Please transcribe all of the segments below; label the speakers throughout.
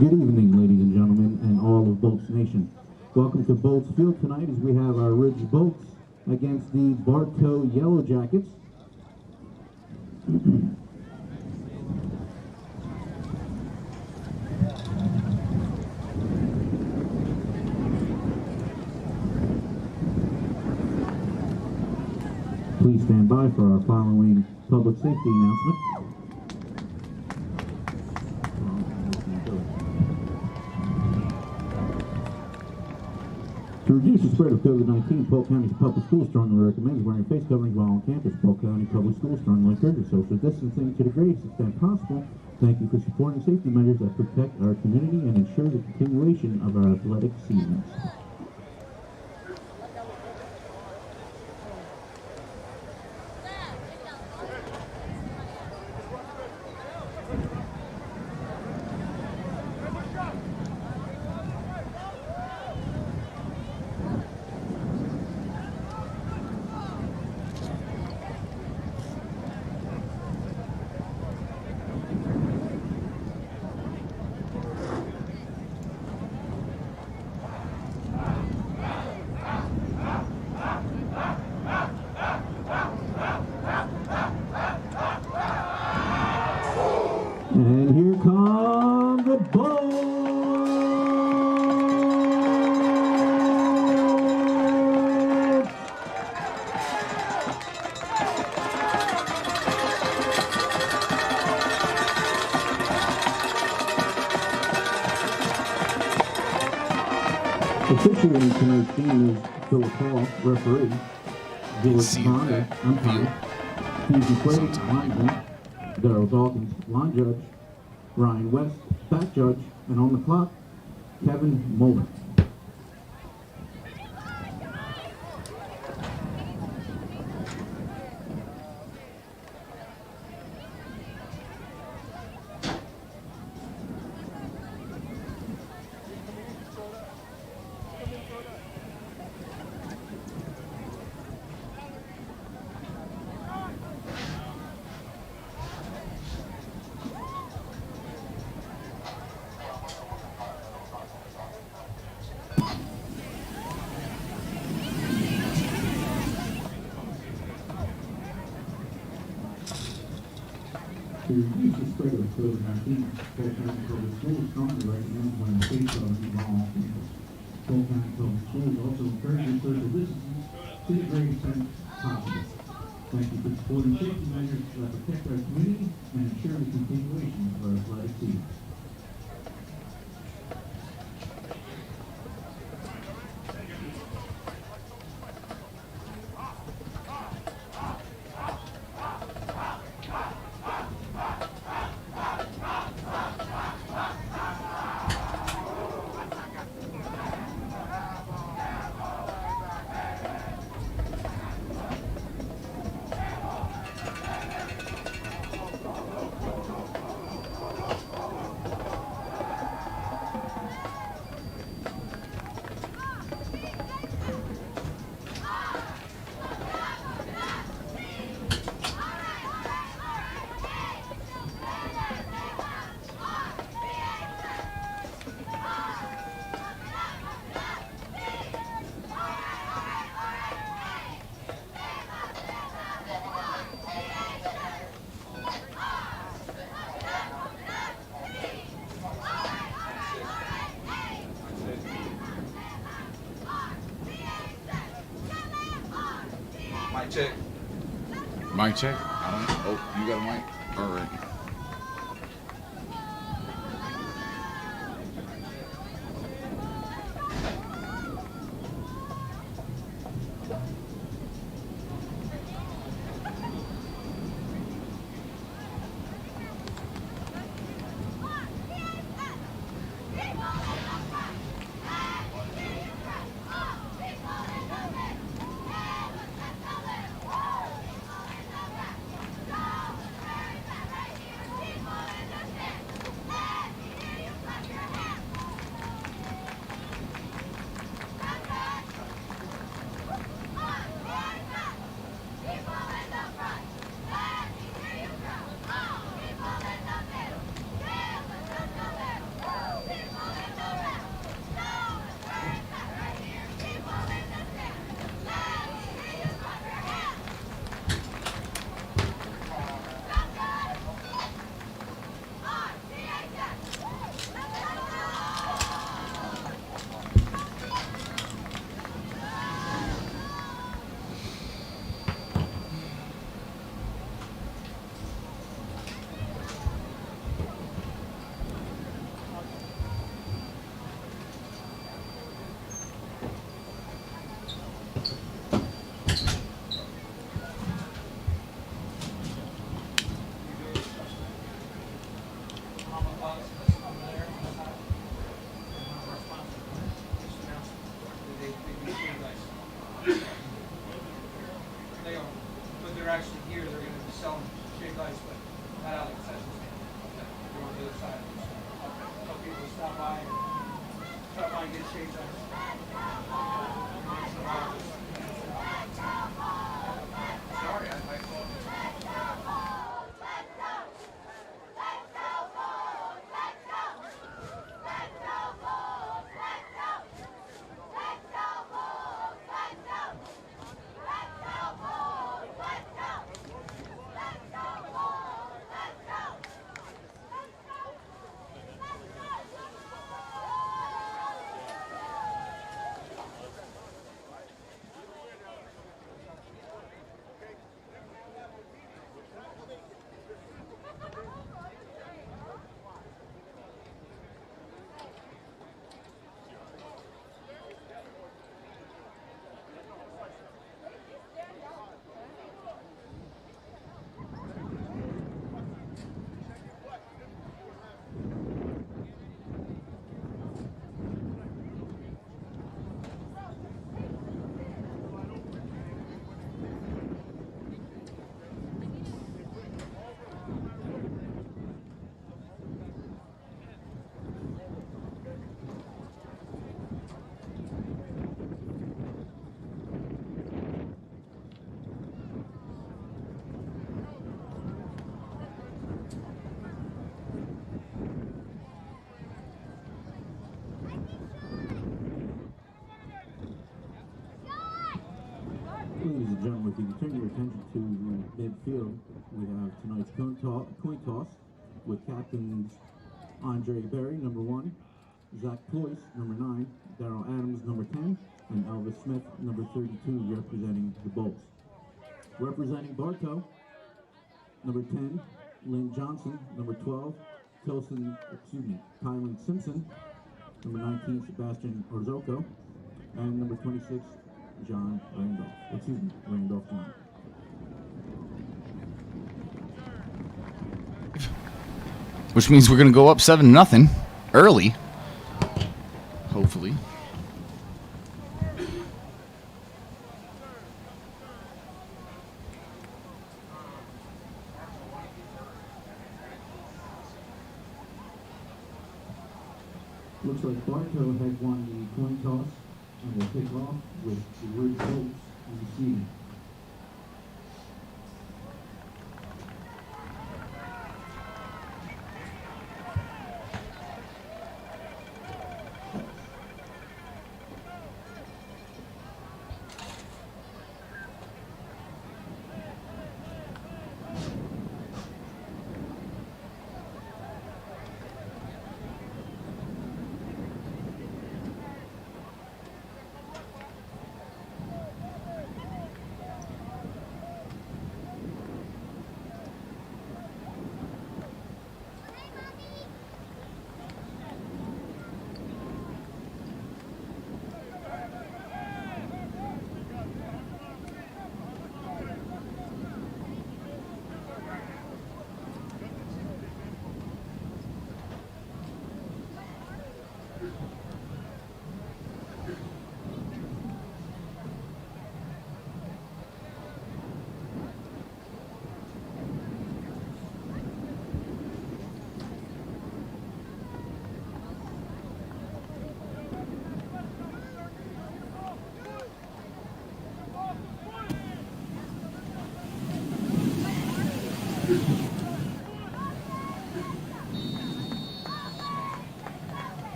Speaker 1: Good evening, ladies and gentlemen, and all of Bolts Nation. Welcome to Bolts Field tonight as we have our Ridge Bolts against the Bartow Yellowjackets. Please stand by for our following public safety announcement. To reduce the spread of COVID-19, Polk County's public schools strongly recommends wearing face coverings while on campus. Polk County Public Schools strongly encourages social distancing to the greatest extent possible. Thank you for supporting safety measures that protect our community and ensure the continuation of our athletic seasons. And here come the Bolts! Officiating tonight's game is Philip Hall, referee. George Honda, umpire. Steve McQuaid, linesman. Daryl Dawkins, line judge. Ryan West, back judge. And on the clock, Kevin Mulder. To reduce the spread of COVID-19, Polk County Public Schools strongly recommends wearing face coverings while on campus. Polk County Public Schools also encourages social distancing to the greatest extent possible. Thank you for supporting safety measures that protect our community and ensure the continuation of our athletic season.
Speaker 2: Mic check.
Speaker 3: Mic check? I don't know. Oh, you got a mic? All right.
Speaker 1: Ladies and gentlemen, if you can turn your attention to midfield, we have tonight's coin toss with captains Andre Berry, number 1, Zach Ployce, number 9, Darrell Adams, number 10, and Elvis Smith, number 32, representing the Bulls. Representing Bartow, number 10, Lynn Johnson, number 12, Kylan Simpson, number 19, Sebastian Orzoco, and number 26, Randolph John.
Speaker 3: Which means we're going to go up 7-0 early. Hopefully.
Speaker 1: Looks like Bartow had won the coin toss and will kick off with the word Colts receiving.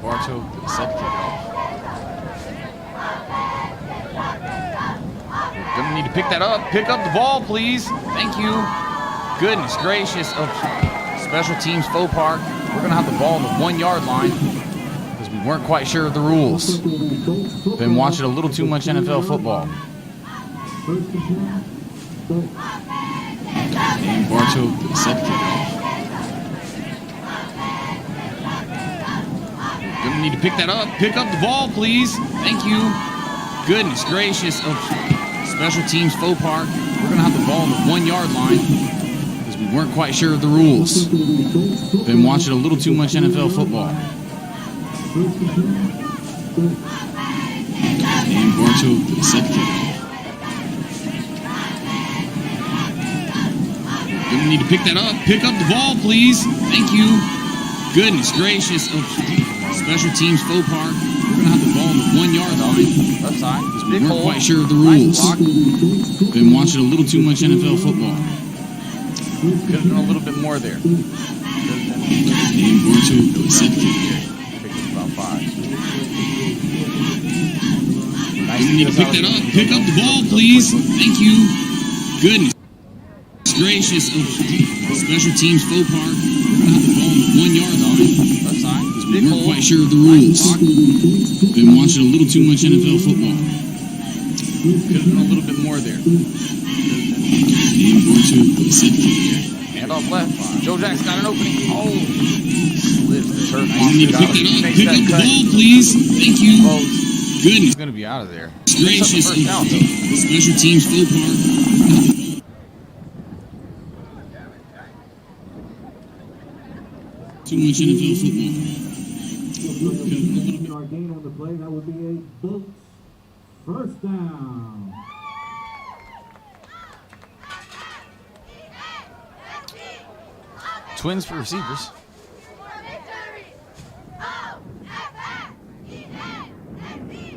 Speaker 3: Bartow set to kick it off. We're gonna need to pick that up. Pick up the ball, please. Thank you. Goodness gracious. Oh, special teams faux park. We're gonna have the ball on the 1-yard line because we weren't quite sure of the rules. Been watching a little too much NFL football. And Bartow set to kick it off. Gonna need to pick that up. Pick up the ball, please. Thank you. Goodness gracious. Oh, special teams faux park. We're gonna have the ball on the 1-yard line because we weren't quite sure of the rules. Been watching a little too much NFL football. And Bartow set to kick it off. Gonna gonna need to pick that up. Pick up the ball, please. Thank you. Goodness gracious. Oh, special teams faux park. We're gonna have the ball on the 1 yard line. Left side. We weren't quite sure of the rules. Been watching a little too much NFL football. Could have done a little bit more there. And Bartow set the kick there. About 5. Nice. You need to pick that up. Pick up the ball, please. Thank you. Goodness gracious. Oh, special teams faux park. We're gonna have the ball on the 1 yard line. Left side. We weren't quite sure of the rules. Been watching a little too much NFL football. Could have done a little bit more there. And Bartow set the kick there. Hand off left. Joe Jack's got an opening. Oh, slips the turf. You need to pick that up. Pick up the ball, please. Thank you. Goodness. It's gonna be out of there. Gracious. Special teams faux park. Too much NFL football.
Speaker 1: Our gain on the play, that would be a Bolts first down.
Speaker 3: Twins for receivers.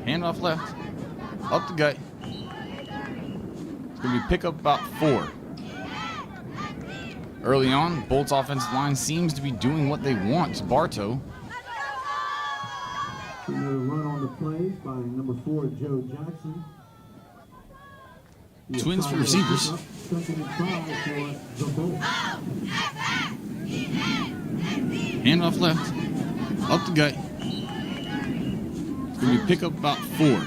Speaker 3: Hand off left. Up the gut. It's going to be pick up about 4. Early on, Bolt's offensive line seems to be doing what they want to Bartow.
Speaker 1: Another run on the play by number 4, Joe Jackson.
Speaker 3: Twins for receivers. Hand off left. Up the gut. It's going to be pick up about 4.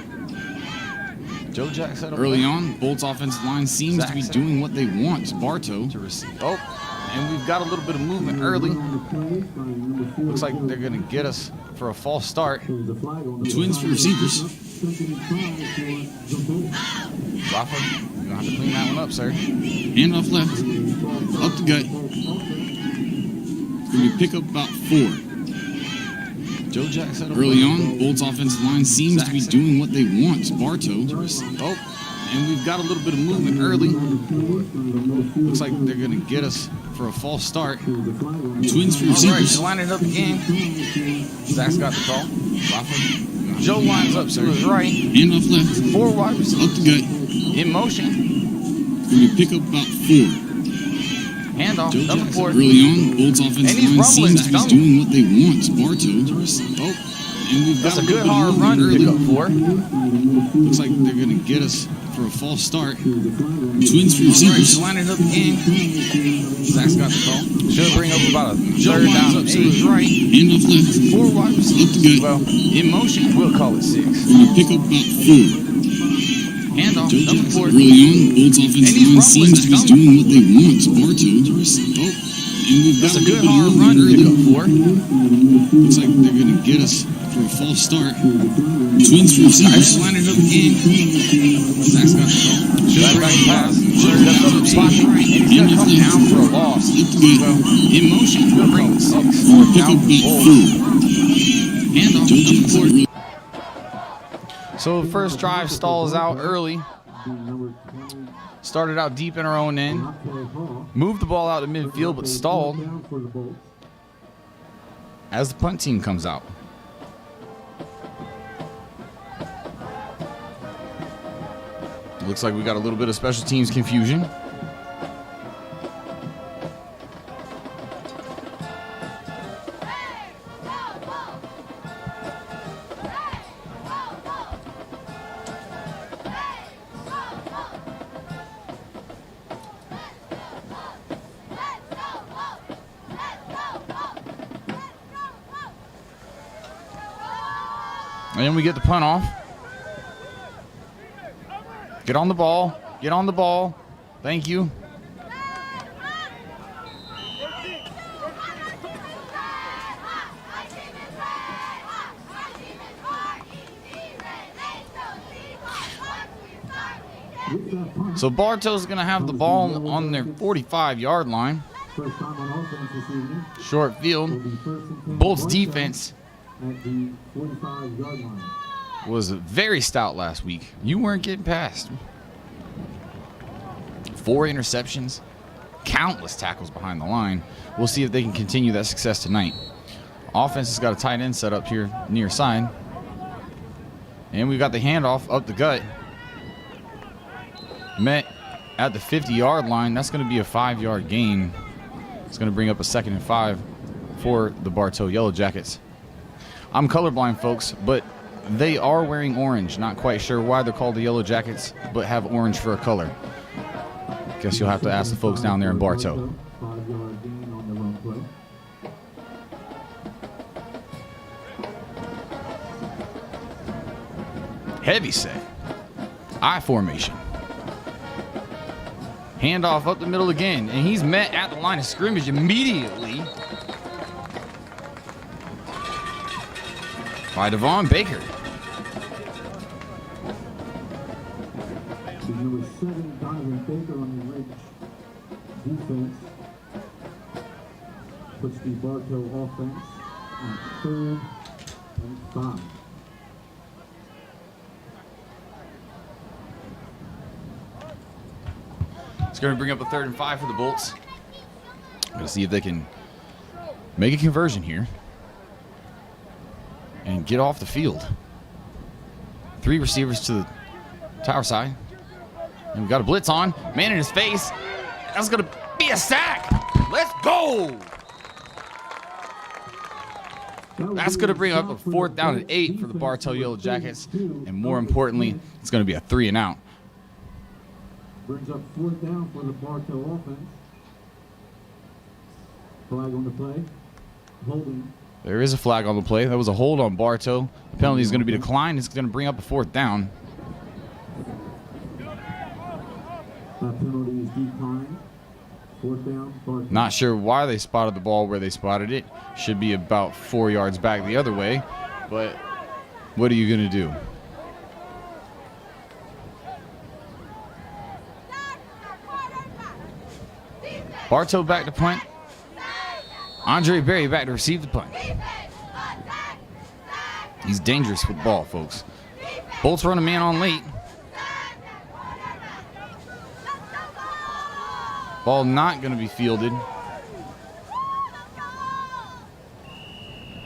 Speaker 3: Joe Jackson. Early on, Bolt's offensive line seems to be doing what they want to Bartow to receive. Oh, and we've got a little bit of movement early. Looks like they're going to get us for a false start. Twins for receivers. Rafa, you're going to have to clean that one up, sir. Hand off left. Up the gut. It's going to be pick up about 4. Joe Jackson. Early on, Bolt's offensive line seems to be doing what they want to Bartow to receive. Oh, and we've got a little bit of movement early. Looks like they're going to get us for a false start. Twins for receivers. All right, lining up again. Zach's got the call. Rafa. Joe lines up, sir. Right. Hand off left. 4 wide receivers. Up the gut. In motion. It's going to pick up about 4. Handoff, number 4. Early on, Bolt's offensive line seems to be doing what they want to Bartow to receive. Oh, and we've got a good hard run early up 4. Looks like they're going to get us for a false start. Twins for receivers. Right, lining up again. Zach's got the call. Should bring up about a 3rd down. Right. Handoff left. 4 wide receivers. Up the gut. Well, in motion. We'll call it 6. We're going to pick up about 4. Handoff, number 4. Early on, Bolt's offensive line seems to be doing what they want to Bartow to receive. Oh, and we've got a good hard run early up 4. Looks like they're going to get us for a false start. Twins for receivers. Lining up again. Zach's got the call. Should bring the pass. Should have up pocket. And he's going to come down for a loss. Well, in motion. We'll bring the 6. Pick up about 4. Handoff, number 4. So the first drive stalls out early. Started out deep in our own end. Moved the ball out to midfield, but stalled as the punt team comes out. Looks like we got a little bit of special teams confusion. And then we get the punt off. Get on the ball. Get on the ball. Thank you. So Bartow's going to have the ball on their 45-yard line. Short field. Bolt's defense
Speaker 1: at the 45-yard line.
Speaker 3: Was very stout last week. You weren't getting past. 4 interceptions. countless tackles behind the line. We'll see if they can continue that success tonight. Offense has got a tight end set up here near side. And we've got the handoff up the gut. Met at the 50-yard line. That's going to be a 5-yard gain. It's going to bring up a 2nd and 5 for the Bartow Yellowjackets. I'm colorblind, folks, but they are wearing orange. Not quite sure why they're called the Yellowjackets, but have orange for a color. Guess you'll have to ask the folks down there in Bartow.
Speaker 1: 5-yard gain on the run play.
Speaker 3: Heavy set. I formation. Handoff up the middle again, and he's met at the line of scrimmage immediately by Devon Baker.
Speaker 1: Number 7, Donovan Baker on the ridge defense. Puts the Bartow offense on 3rd and 5.
Speaker 3: It's going to bring up a 3rd and 5 for the Bolts. Going to see if they can make a conversion here and get off the field. 3 receivers to the tower side. And we got a blitz on. Man in his face. That's going to be a sack. Let's go. That's going to bring up a 4th down and 8 for the Bartow Yellowjackets. And more importantly, it's going to be a 3 and out.
Speaker 1: Brings up 4th down for the Bartow offense. Flag on the play. Holding.
Speaker 3: There is a flag on the play. That was a hold on Bartow. The penalty is going to be declined. It's going to bring up a 4th down.
Speaker 1: That penalty is declined. 4th down. Bartow.
Speaker 3: Not sure why they spotted the ball where they spotted it. Should be about 4 yards back the other way. But what are you going to do? Bartow back to punt. Andre Berry back to receive the punt. He's dangerous with the ball, folks. Bolts run a man on late. Ball not going to be fielded.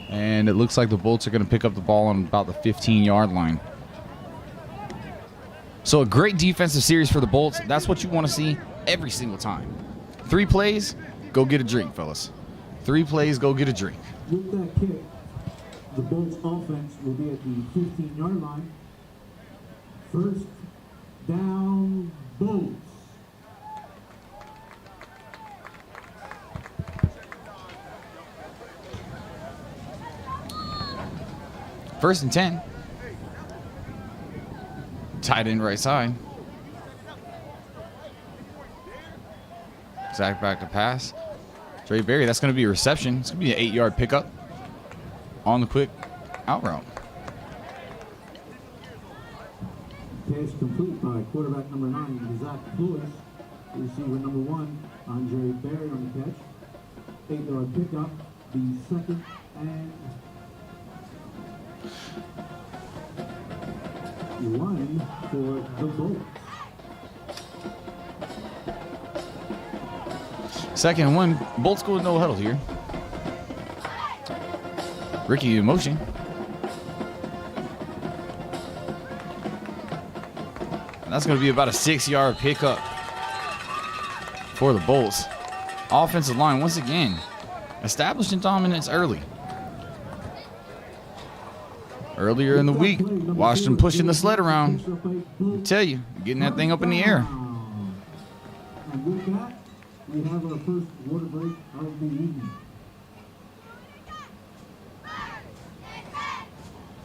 Speaker 3: And it looks like the Bolts are going to pick up the ball on about the 15-yard line. So a great defensive series for the Bolts. That's what you want to see every single time. 3 plays, go get a drink, fellas. 3 plays, go get a drink.
Speaker 1: With that kick, the Bolts offense will be at the 15-yard line. 1st down, Bolts.
Speaker 3: First and 10. Tight end right side. Zach back to pass. Dre Berry, that's going to be a reception. It's going to be an 8-yard pickup on the quick out route.
Speaker 1: Pass complete by quarterback number 9, Zach Lewis. Receiver number 1, Andre Berry on the catch. 8-yard pickup. The 2nd and 1 for the Bolts.
Speaker 3: 2nd and 1. Bolts go with no huddle here. Ricky in motion. And that's going to be about a 6-yard pickup for the Bolts. Offensive line, once again, establishing dominance early. Earlier in the week, watched them pushing the sled around. I tell you, getting that thing up in the air.
Speaker 1: And with that, we have our first water break of the evening.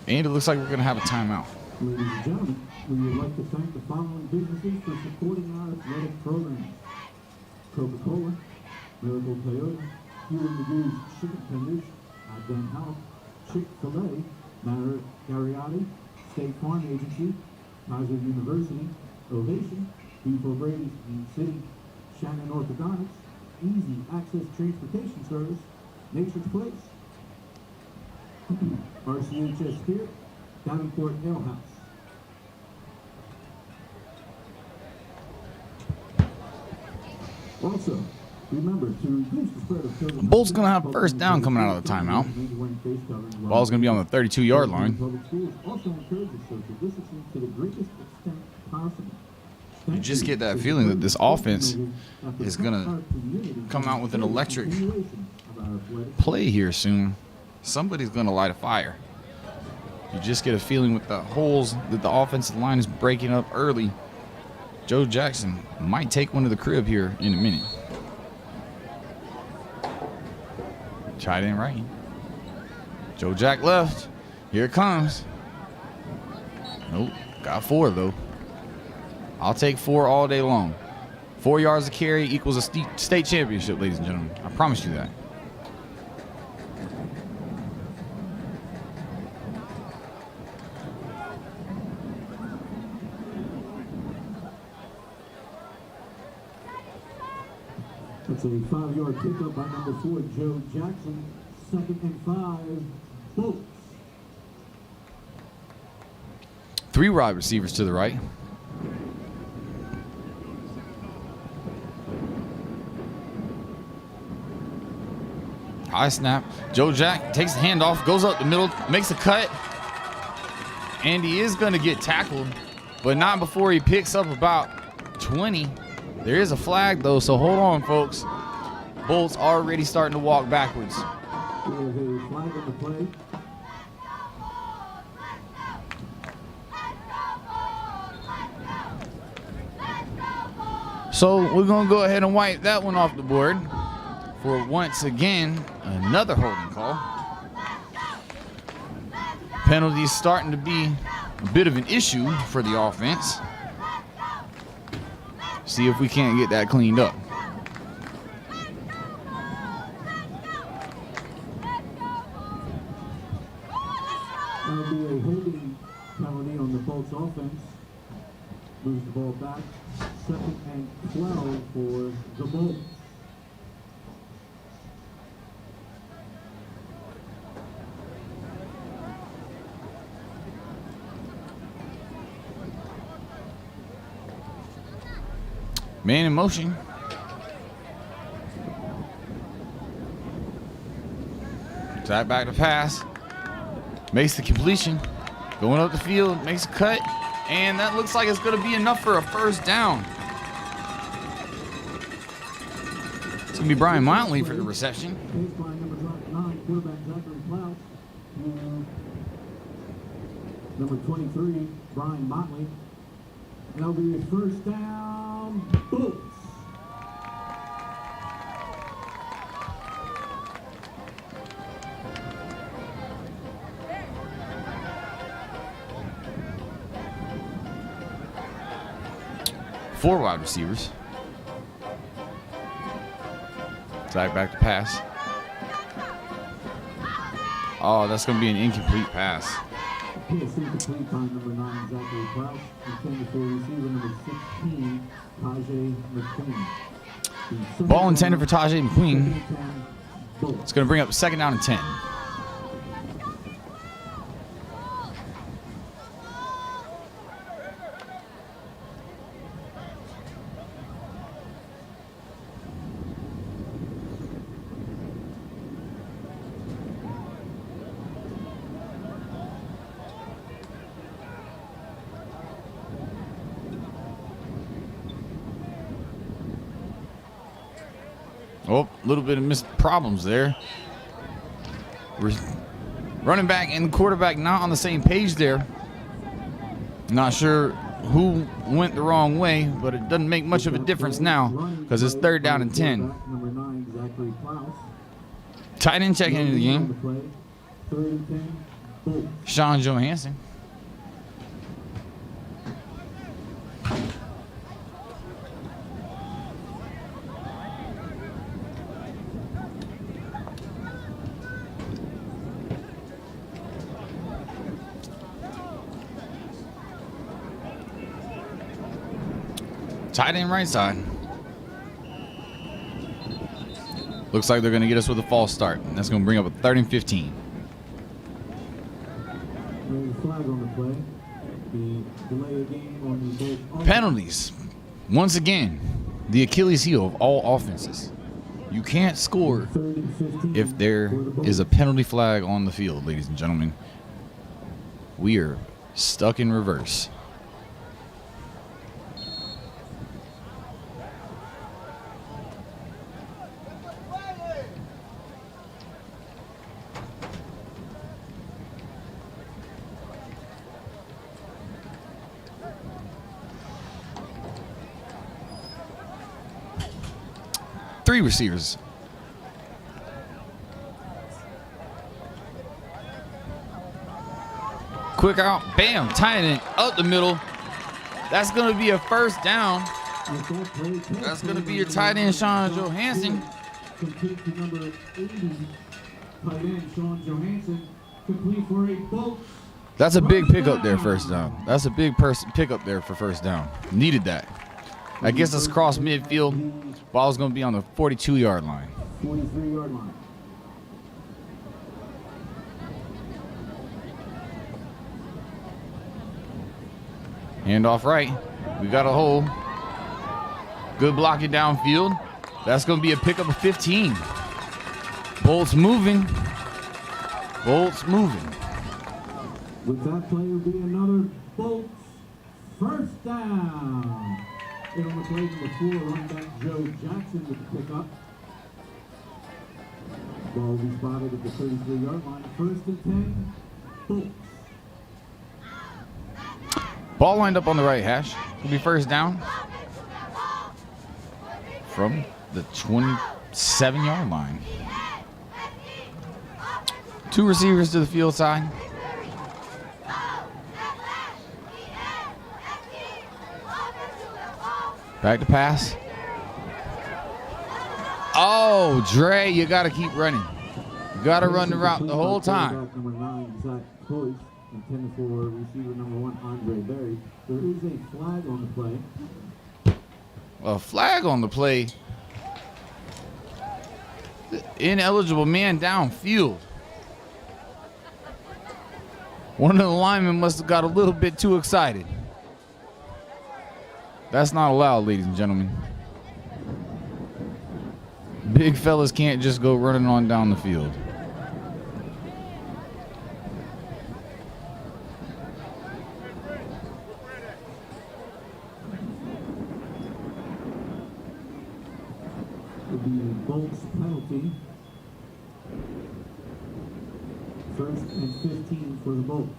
Speaker 3: And it looks like we're going to have a timeout.
Speaker 1: Ladies and gentlemen, we would like to thank the following businesses for supporting our athletic programs. Coca-Cola, Miracle Toyota, Fuel and Goose Chicken Tenders, Advent Health, Chick-fil-A, Mariotti, State Farm Agency, Kaiser University, Ovation, Beef O'Brady's Green City, Shannon Orthodontics, Easy Access Transportation Service, Nature's Place, RCHS Spirit, Davenport Ale House. Also, Remember, to reduce the spread of COVID-19,
Speaker 3: Bolt's going to have first down coming out of the timeout. Ball's going to be on the 32-yard line.
Speaker 1: Also encourage social distancing to the greatest extent possible.
Speaker 3: You just get that feeling that this offense is going to come out with an electric play here soon. Somebody's going to light a fire. You just get a feeling with the holes that the offensive line is breaking up early. Joe Jackson might take one to the crib here in a minute. Tight end right. Joe Jack left. Here it comes. Nope. Got 4 though. I'll take 4 all day long. 4 yards of carry equals a state championship, ladies and gentlemen. I promise you that.
Speaker 1: That's a 5-yard pickup by number 4, Joe Jackson. 2nd and 5, Bolts.
Speaker 3: 3 wide receivers to the right. High snap. Joe Jack takes the handoff, goes up the middle, makes a cut. And he is going to get tackled, but not before he picks up about 20. There is a flag, though, so hold on, folks. Bolt's already starting to walk backwards.
Speaker 1: There's a flag on the play.
Speaker 3: So we're going to go ahead and wipe that one off the board for, once again, another holding call. Penalties starting to be a bit of an issue for the offense. See if we can't get that cleaned up.
Speaker 1: That'll be a holding penalty on the Bolts offense. Moves the ball back. 2nd and 12 for the Bolts.
Speaker 3: Man in motion. Tap back to pass. Makes the completion. Going up the field, makes a cut. And that looks like it's going to be enough for a first down. It's going to be Brian Motley for the reception.
Speaker 1: Baseline number 9, quarterback Zachary Klaus. Number 23, Brian Motley. That'll be a first down. Bolts.
Speaker 3: Four wide receivers. Zach back to pass. Oh, that's going to be an incomplete pass.
Speaker 1: It's incomplete by number 9, Zachary Klaus. Intended for receiver number 16, Tajay McQueen.
Speaker 3: Ball intended for Tajay McQueen. It's going to bring up 2nd down and 10. Oh, a little bit of missed problems there. Running back and quarterback not on the same page there. Not sure who went the wrong way, but it doesn't make much of a difference now because it's 3rd down and 10.
Speaker 1: Number 9, Zachary Klaus.
Speaker 3: Tight end checking into the game.
Speaker 1: 3rd and 10.
Speaker 3: Sean Johansson. Tight end right side. Looks like they're going to get us with a false start. That's going to bring up a 3rd and 15.
Speaker 1: Flag on the play. The delay of game on the
Speaker 3: Penalties. Once again, the Achilles heel of all offenses. You can't score if there is a penalty flag on the field, ladies and gentlemen. We are stuck in reverse. Three receivers. Quick out, bam, tight end up the middle. That's going to be a first down. That's going to be your tight end, Sean Johansson.
Speaker 1: Complete to number 80, tight end Sean Johansson. Complete for a bolt.
Speaker 3: That's a big pickup there, first down. That's a big pickup there for first down. Needed that. I guess it's across midfield. Ball's going to be on the 42-yard line.
Speaker 1: 43-yard line.
Speaker 3: Hand off right. We got a hole. Good blocking downfield. That's going to be a pickup of 15. Bolt's moving. Bolt's moving.
Speaker 1: With that play will be another Bolt's first down. And on the play number 4, running back Joe Jackson with the pickup. Ball will be spotted at the 33-yard line. First and 10, Bolts.
Speaker 3: Ball lined up on the right hash. Will be first down from the 27-yard line. Two receivers to the field side. Back to pass. Oh, Dre, you got to keep running. You got to run the route the whole time.
Speaker 1: Number 9, Zach Toth, intended for receiver number 1, Andre Berry. There is a flag on the play.
Speaker 3: A flag on the play. Ineligible man downfield. One of the linemen must have got a little bit too excited. That's not allowed, ladies and gentlemen. Big fellas can't just go running on down the field.
Speaker 1: The Bolts penalty. First and 15 for the Bolts.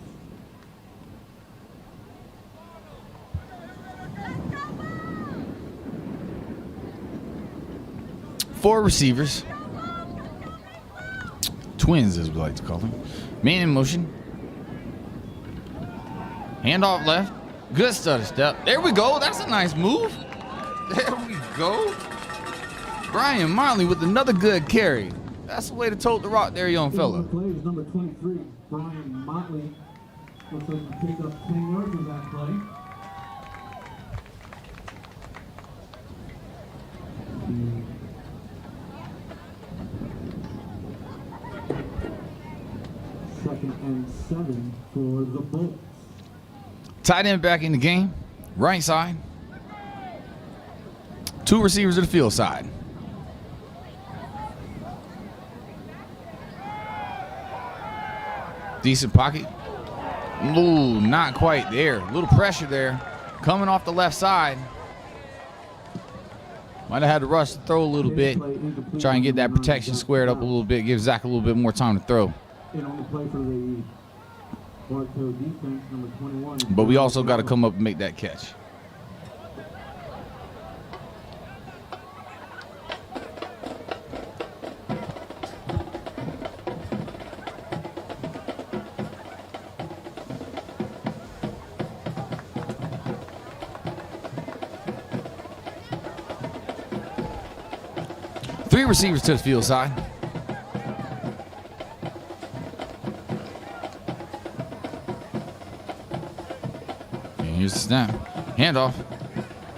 Speaker 3: Four receivers. Twins, as we like to call them. Man in motion. Handoff left. Good stutter step. There we go. That's a nice move. There we go. Brian Motley with another good carry. That's the way to tote the rock there, young fella.
Speaker 1: The play is number 23, Brian Motley. Looks like he picked up 10 yards with that play. Second and 7 for the Bolts.
Speaker 3: Tight end back in the game. Right side. Two receivers to the field side. Decent pocket. Ooh, not quite there. A little pressure there. Coming off the left side. Might have had to rush to throw a little bit. Try and get that protection squared up a little bit. Give Zach a little bit more time to throw.
Speaker 1: And on the play for the Bartow defense, number 21.
Speaker 3: But we also got to come up and make that catch. Three receivers to the field side. And here's the snap. Handoff.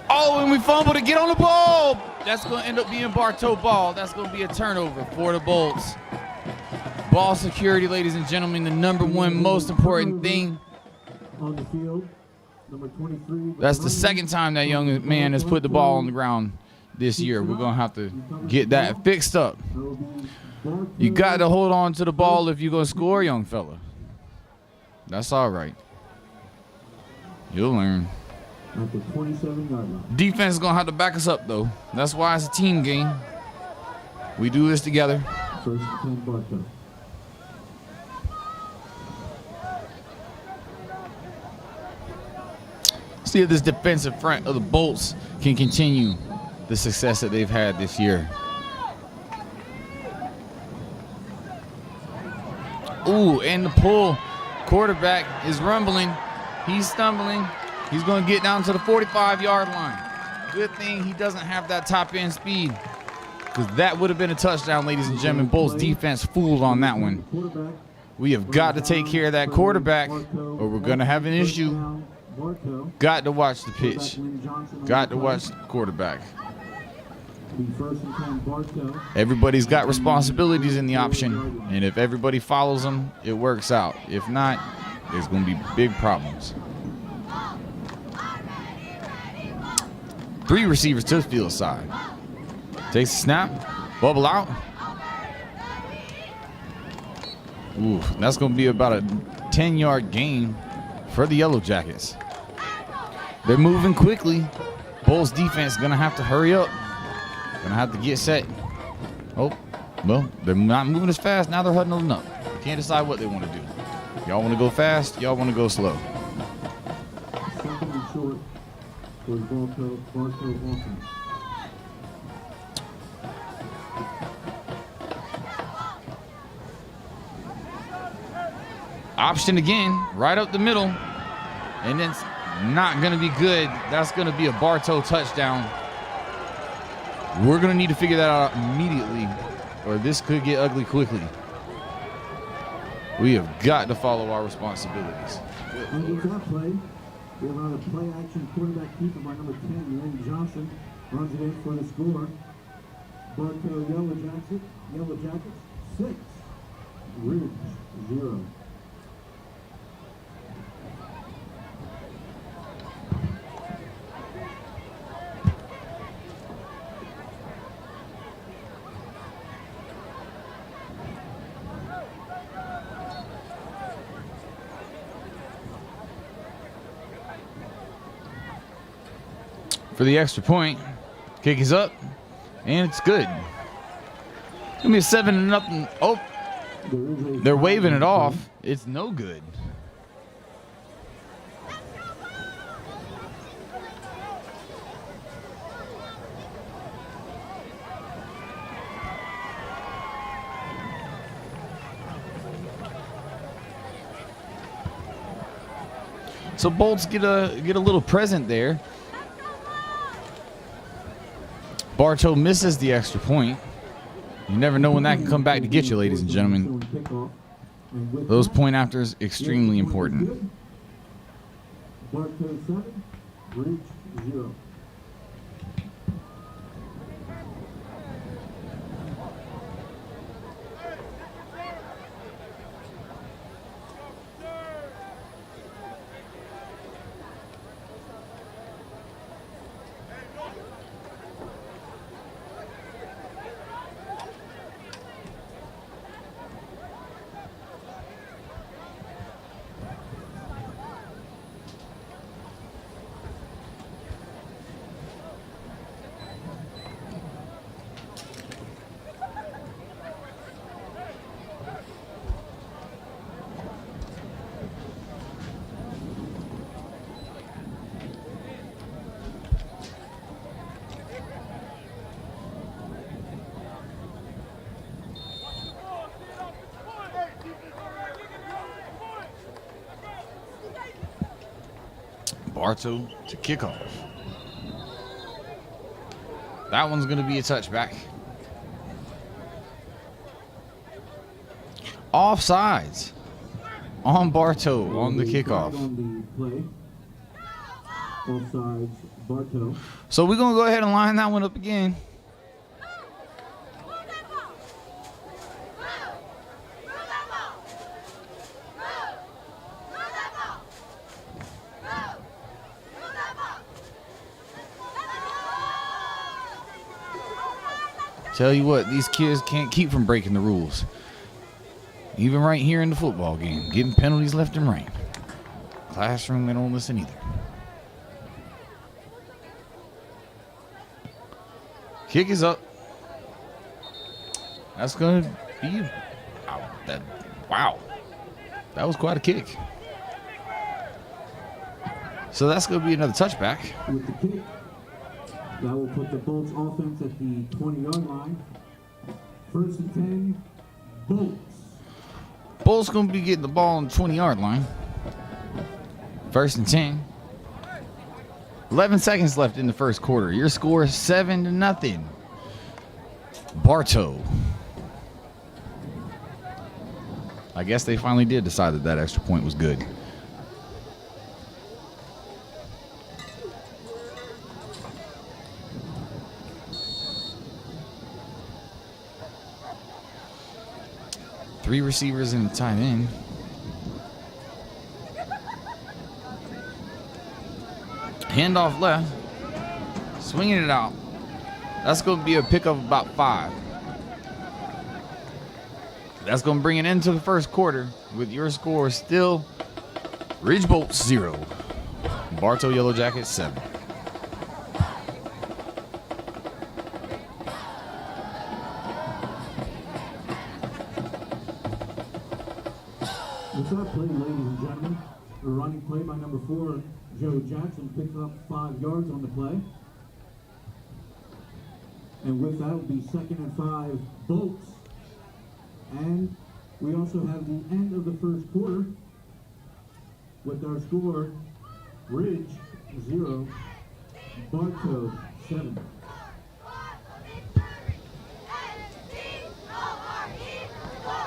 Speaker 3: Oh, and we fumble to get on the ball. That's going to end up being Bartow ball. That's going to be a turnover for the Bolts. Ball security, ladies and gentlemen, the number one most important thing.
Speaker 1: On the field, number 23.
Speaker 3: That's the second time that young man has put the ball on the ground this year. We're going to have to get that fixed up. You got to hold on to the ball if you're going to score, young fella. That's all right. You'll learn.
Speaker 1: At the 27-yard line.
Speaker 3: Defense is going to have to back us up, though. That's why it's a team game. We do this together.
Speaker 1: First and 10, Bartow.
Speaker 3: See if this defensive front of the Bolts can continue the success that they've had this year. Ooh, and the pull. Quarterback is rumbling. He's stumbling. He's going to get down to the 45-yard line. Good thing he doesn't have that top-end speed, because that would have been a touchdown, ladies and gentlemen. Bolts defense fooled on that one. We have got to take care of that quarterback, or we're going to have an issue. Got to watch the pitch. Got to watch the quarterback. Everybody's got responsibilities in the option, and if everybody follows them, it works out. If not, there's going to be big problems. 3 receivers to the field side. Takes a snap, bubble out. Ooh, that's going to be about a 10-yard gain for the Yellowjackets. They're moving quickly. Bulls defense is going to have to hurry up. Going to have to get set. Oh, well, they're not moving as fast. Now they're huddling up. Can't decide what they want to do. Y'all want to go fast? Y'all want to go slow?
Speaker 1: Second and short for Bartow offense.
Speaker 3: Option again, right up the middle. And it's not going to be good. That's going to be a Bartow touchdown. We're going to need to figure that out immediately, or this could get ugly quickly. We have got to follow our responsibilities.
Speaker 1: And with that play, we have a play-action quarterback keeper by number 10, Lynn Johnson, runs it in for the score. Bartow Yellowjackets 6, Ridge 0.
Speaker 3: For the extra point, kick is up, and it's good. It's gonna be a 7-0. Oh, they're waving it off. It's no good. So Bolts get a little present there. Bartow misses the extra point. You never know when that can come back to get you, ladies and gentlemen. Those point afters, extremely important.
Speaker 1: Bartow 7, Ridge 0.
Speaker 3: Bartow to kickoff. That one's going to be a touchback. Offsides on Bartow on the kickoff.
Speaker 1: Offsides, Bartow.
Speaker 3: So we're going to go ahead and line that one up again. Tell you what, these kids can't keep from breaking the rules. Even right here in the football game, getting penalties left and right. Classroom, they don't listen either. Kick is up. That's going to be... Wow. That was quite a kick. So that's going to be another touchback.
Speaker 1: With the kick, that will put the Bolts offense at the 20-yard line. 1st and 10, Bolts.
Speaker 3: Bolts going to be getting the ball on the 20-yard line. 1st and 10. 11 seconds left in the first quarter. Your score is 7-0. Bartow. I guess they finally did decide that that extra point was good. Three receivers and a tight end. Handoff left. Swinging it out. That's going to be a pickup of about 5. That's going to bring it into the first quarter with your score still Ridge Bolts 0. Bartow Yellowjackets 7.
Speaker 1: With that play, ladies and gentlemen, a running play by number 4, Joe Jackson, picks up 5 yards on the play. And with that will be 2nd and 5 Bolts. And we also have the end of the first quarter with our score, Ridge 0, Bartow 7.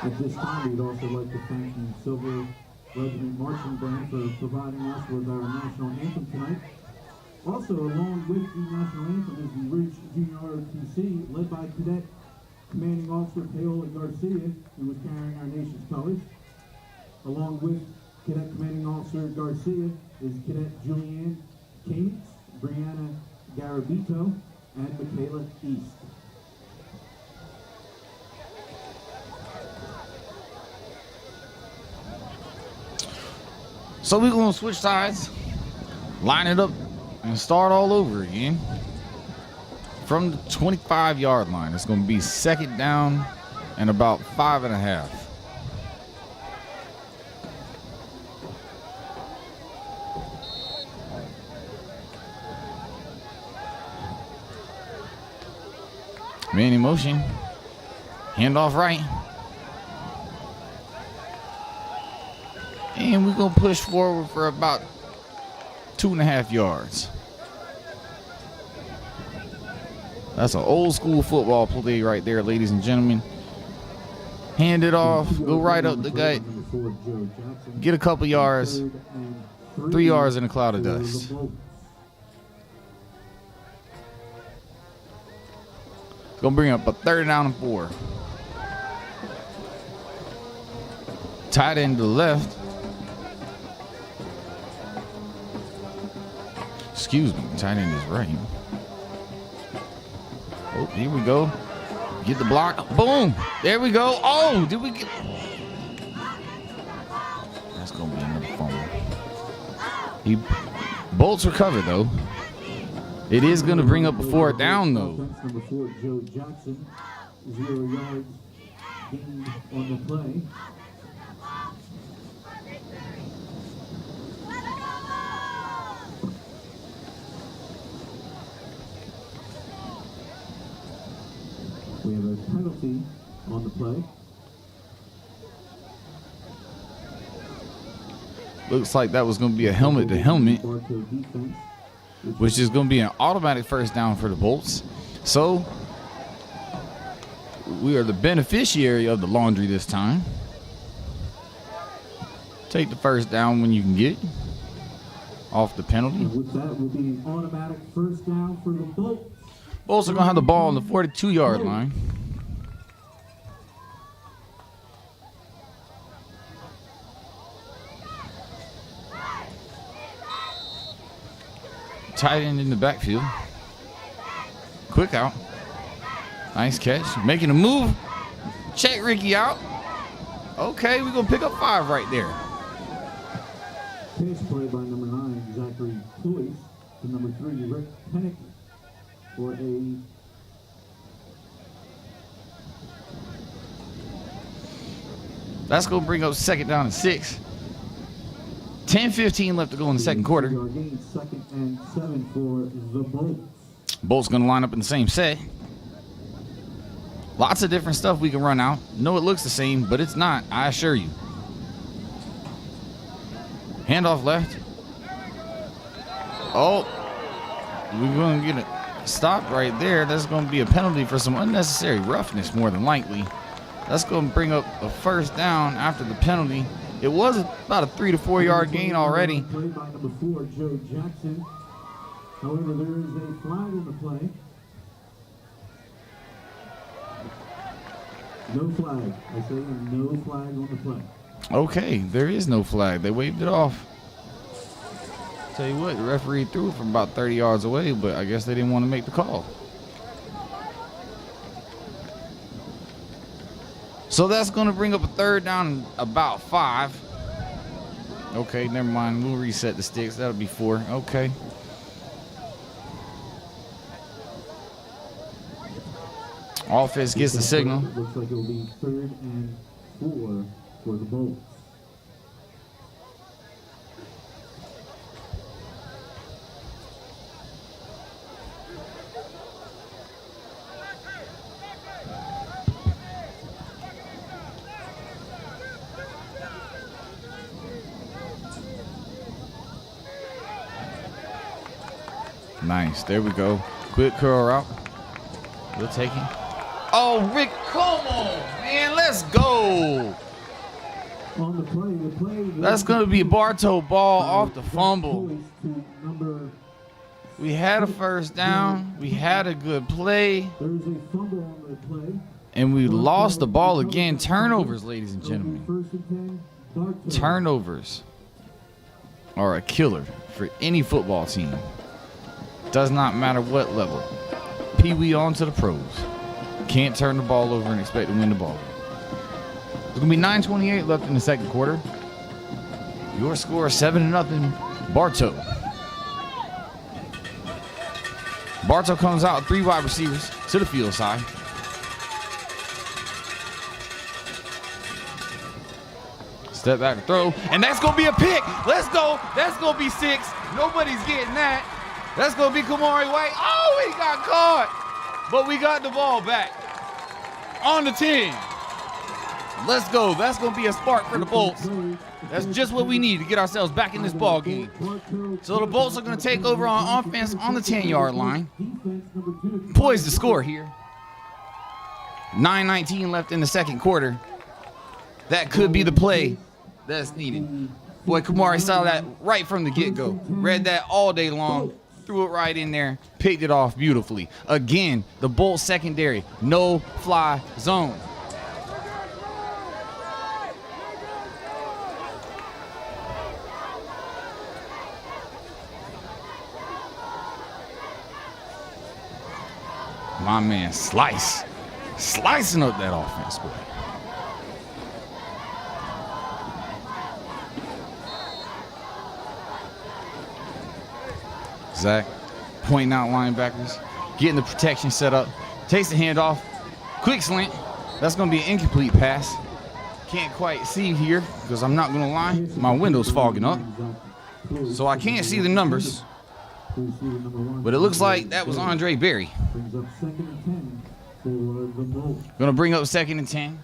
Speaker 1: At this time, we'd also like to thank the Silver Regiment Marching Band for providing us with our national anthem tonight. Also, along with the national anthem is the Ridge Junior ROTC, led by Cadet Commanding Officer Paola Garcia, who was carrying our nation's colors. Along with Cadet Commanding Officer Garcia is Cadet Julianne Kanitz, Brianna Garabito, and Michaela East.
Speaker 3: So we're going to switch sides, line it up, and start all over again. From the 25-yard line, it's going to be 2nd down and about 5.5. Man in motion. Handoff right. And we're going to push forward for about 2.5 yards. That's an old school football play right there, ladies and gentlemen. Hand it off, go right up the gut, get a couple yards, 3 yards in a cloud of dust. Gonna bring up a 3rd down and 4. Tight end to the left. Excuse me, tight end is right. Oh, here we go. Get the block. Boom. There we go. Oh, did we get... That's going to be another fumble. Bolts recovered, though. It is going to bring up a 4th down, though.
Speaker 1: Number 4, Joe Jackson, 0 yards gained on the play. We have a penalty on the play.
Speaker 3: Looks like that was going to be a helmet to helmet, which is going to be an automatic 1st down for the Bolts. So we are the beneficiary of the laundry this time. Take the 1st down when you can get it off the penalty.
Speaker 1: And with that will be an automatic 1st down for the Bolts.
Speaker 3: Bolts are going to have the ball on the 42-yard line. Tight end in the backfield. Quick out. Nice catch. Making a move. Check Ricky out. Okay, we're going to pick up 5 right there.
Speaker 1: Pass play by number 9, Zachary Toth, to number 3, Rick Pennick, for a
Speaker 3: That's going to bring up 2nd down and 6. 10-15 left to go in the second quarter.
Speaker 1: 2nd and 7 for the Bolts.
Speaker 3: Bolts going to line up in the same set. Lots of different stuff we can run out. No, it looks the same, but it's not, I assure you. Handoff left. Oh, we're going to get a stop right there. That's going to be a penalty for some unnecessary roughness, more than likely. That's going to bring up a 1st down after the penalty. It was about a 3 to 4 yard gain already.
Speaker 1: Played by number 4, Joe Jackson. However, there is a flag on the play. No flag. I say no flag on the play.
Speaker 3: Okay, there is no flag. They waved it off. Tell you what, the referee threw it from about 30 yards away, but I guess they didn't want to make the call. So that's going to bring up a 3rd down and about 5. Okay, never mind. We'll reset the sticks. That'll be 4. Okay. Offense gets the signal.
Speaker 1: Looks like it'll be 3rd and 4 for the Bolts.
Speaker 3: Nice. There we go. Quick curl route. We'll take him. Oh, Rick, come on, man. Let's go.
Speaker 1: On the play,
Speaker 3: That's going to be a Bartow ball off the fumble. We had a 1st down. We had a good play.
Speaker 1: There's a fumble on the play.
Speaker 3: And we lost the ball again. Turnovers, ladies and gentlemen. Turnovers are a killer for any football team. Does not matter what level. Pee-wee on to the pros. Can't turn the ball over and expect to win the ball. There's going to be 9:28 left in the second quarter. Your score is 7-0, Bartow. Bartow comes out with 3 wide receivers to the field side. Step back to throw, and that's going to be a pick. Let's go. That's going to be 6. Nobody's getting that. That's going to be Kamari White. Oh, he got caught. But we got the ball back on the 10. Let's go. That's going to be a spark for the Bolts. That's just what we need to get ourselves back in this ball game. So the Bolts are going to take over on offense on the 10-yard line. Poised to score here. 9:19 left in the second quarter. That could be the play that's needed. Boy, Kamari saw that right from the get-go. Read that all day long. Threw it right in there. Picked it off beautifully. Again, the Bolts secondary. No-fly zone. My man, slicing up that offense, boy. Zach pointing out linebackers, getting the protection set up, takes the handoff, quick slant. That's going to be an incomplete pass. Can't quite see here because I'm not going to lie, my window's fogging up, so I can't see the numbers. But it looks like that was Andre Berry. Gonna bring up 2nd and 10.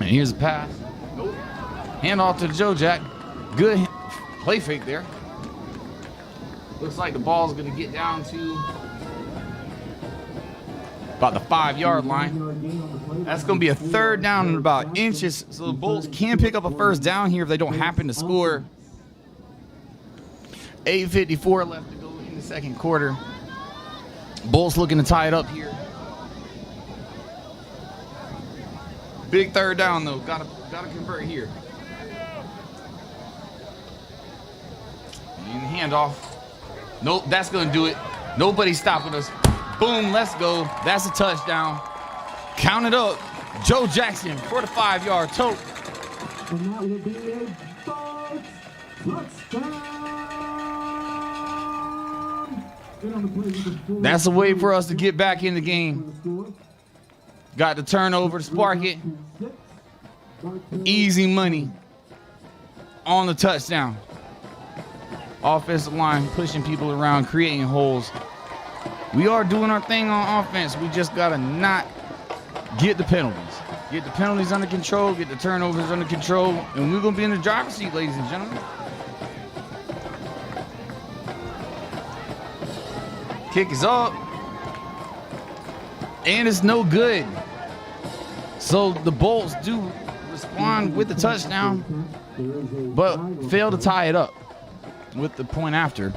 Speaker 3: And here's a pass. Hand off to the Joe Jack. Good play fake there. Looks like the ball's going to get down to about the 5-yard line. That's going to be a third down and about inches. So the Bolts can pick up a first down here if they don't happen to score. 8:54 left to go in the second quarter. Bolts looking to tie it up here. Big third down though. Gotta convert here. And handoff. Nope, that's gonna do it. Nobody's stopping us. Boom, let's go. That's a touchdown. Count it up. Joe Jackson for the 5-yard Toth.
Speaker 1: And that will be a Bolts touchdown.
Speaker 3: That's a way for us to get back in the game. Got the turnover to spark it. Easy money on the touchdown. Offensive line pushing people around, creating holes. We are doing our thing on offense. We just got to not get the penalties. Get the penalties under control, get the turnovers under control, and we're going to be in the driver's seat, ladies and gentlemen. Kick is up. And it's no good. So the Bolts do respond with the touchdown, but fail to tie it up with the point after.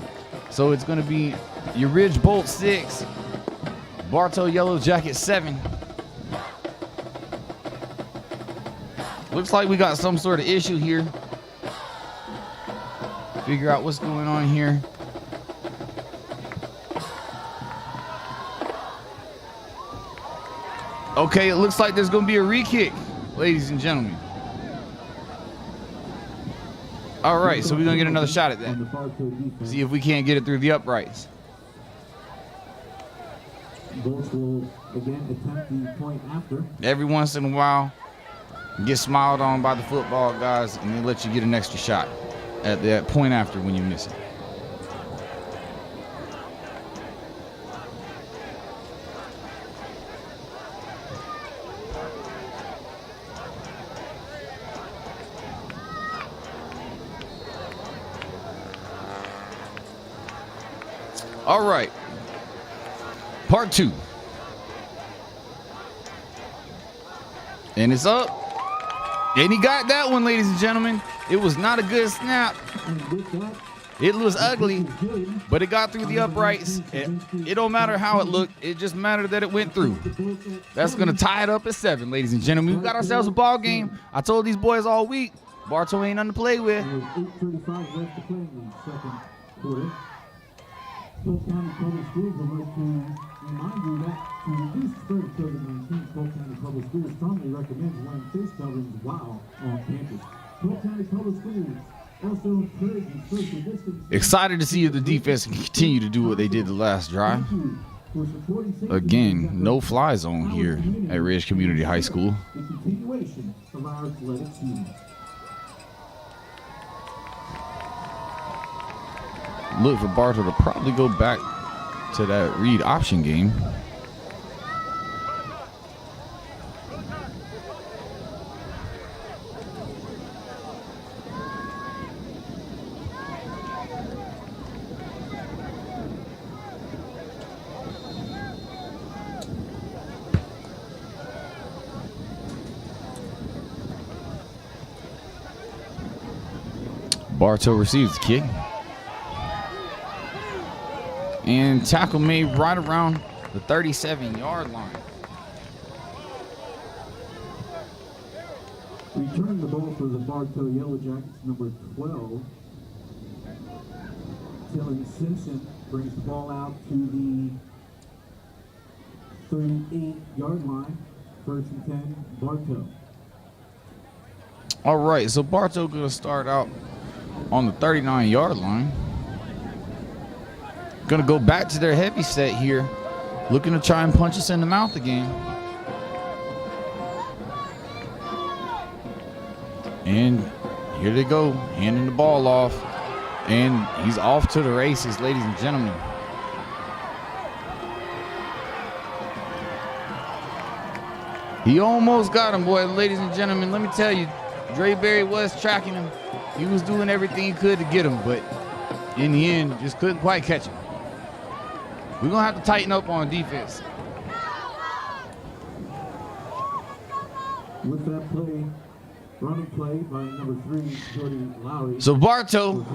Speaker 3: So it's going to be your Ridge Bolts 6, Bartow Yellowjackets 7. Looks like we got some sort of issue here. Figure out what's going on here. Okay, it looks like there's going to be a re-kick, ladies and gentlemen. All right, so we're going to get another shot at that. See if we can't get it through the uprights.
Speaker 1: Bolts will again attempt the point after.
Speaker 3: Every once in a while, you get smiled on by the football guys, and they let you get an extra shot at that point after when you miss it. All right, part 2. And it's up. And he got that one, ladies and gentlemen. It was not a good snap. It was ugly, but it got through the uprights. It don't matter how it looked. It just mattered that it went through. That's going to tie it up at 7, ladies and gentlemen. We got ourselves a ball game. I told these boys all week, Bartow ain't nothing to play with.
Speaker 1: 8:35 left to play in the second quarter. Polk County Public Schools would like to remind you that to reduce the spread of COVID-19, Polk County Public Schools strongly recommends wearing face coverings while on campus. Polk County Public Schools also encourages social distancing.
Speaker 3: Excited to see if the defense can continue to do what they did the last drive. Again, no fly zone here at Ridge Community High School.
Speaker 1: The continuation of our athletic season.
Speaker 3: Look for Bartow to probably go back to that read option game. Bartow receives the kick. And tackle made right around the 37-yard line.
Speaker 1: Return the ball for the Bartow Yellowjackets, number 12. Dylan Simpson brings the ball out to the 38-yard line. 1st and 10, Bartow.
Speaker 3: All right, so Bartow going to start out on the 39-yard line. Going to go back to their heavy set here, looking to try and punch us in the mouth again. And here they go, handing the ball off. And he's off to the races, ladies and gentlemen. He almost got him, boy, ladies and gentlemen. Let me tell you, Dre Berry was tracking him. He was doing everything he could to get him, but in the end, just couldn't quite catch him. We're going to have to tighten up on defense.
Speaker 1: With that play, running play by number 3, Jordy Lowry.
Speaker 3: So Bartow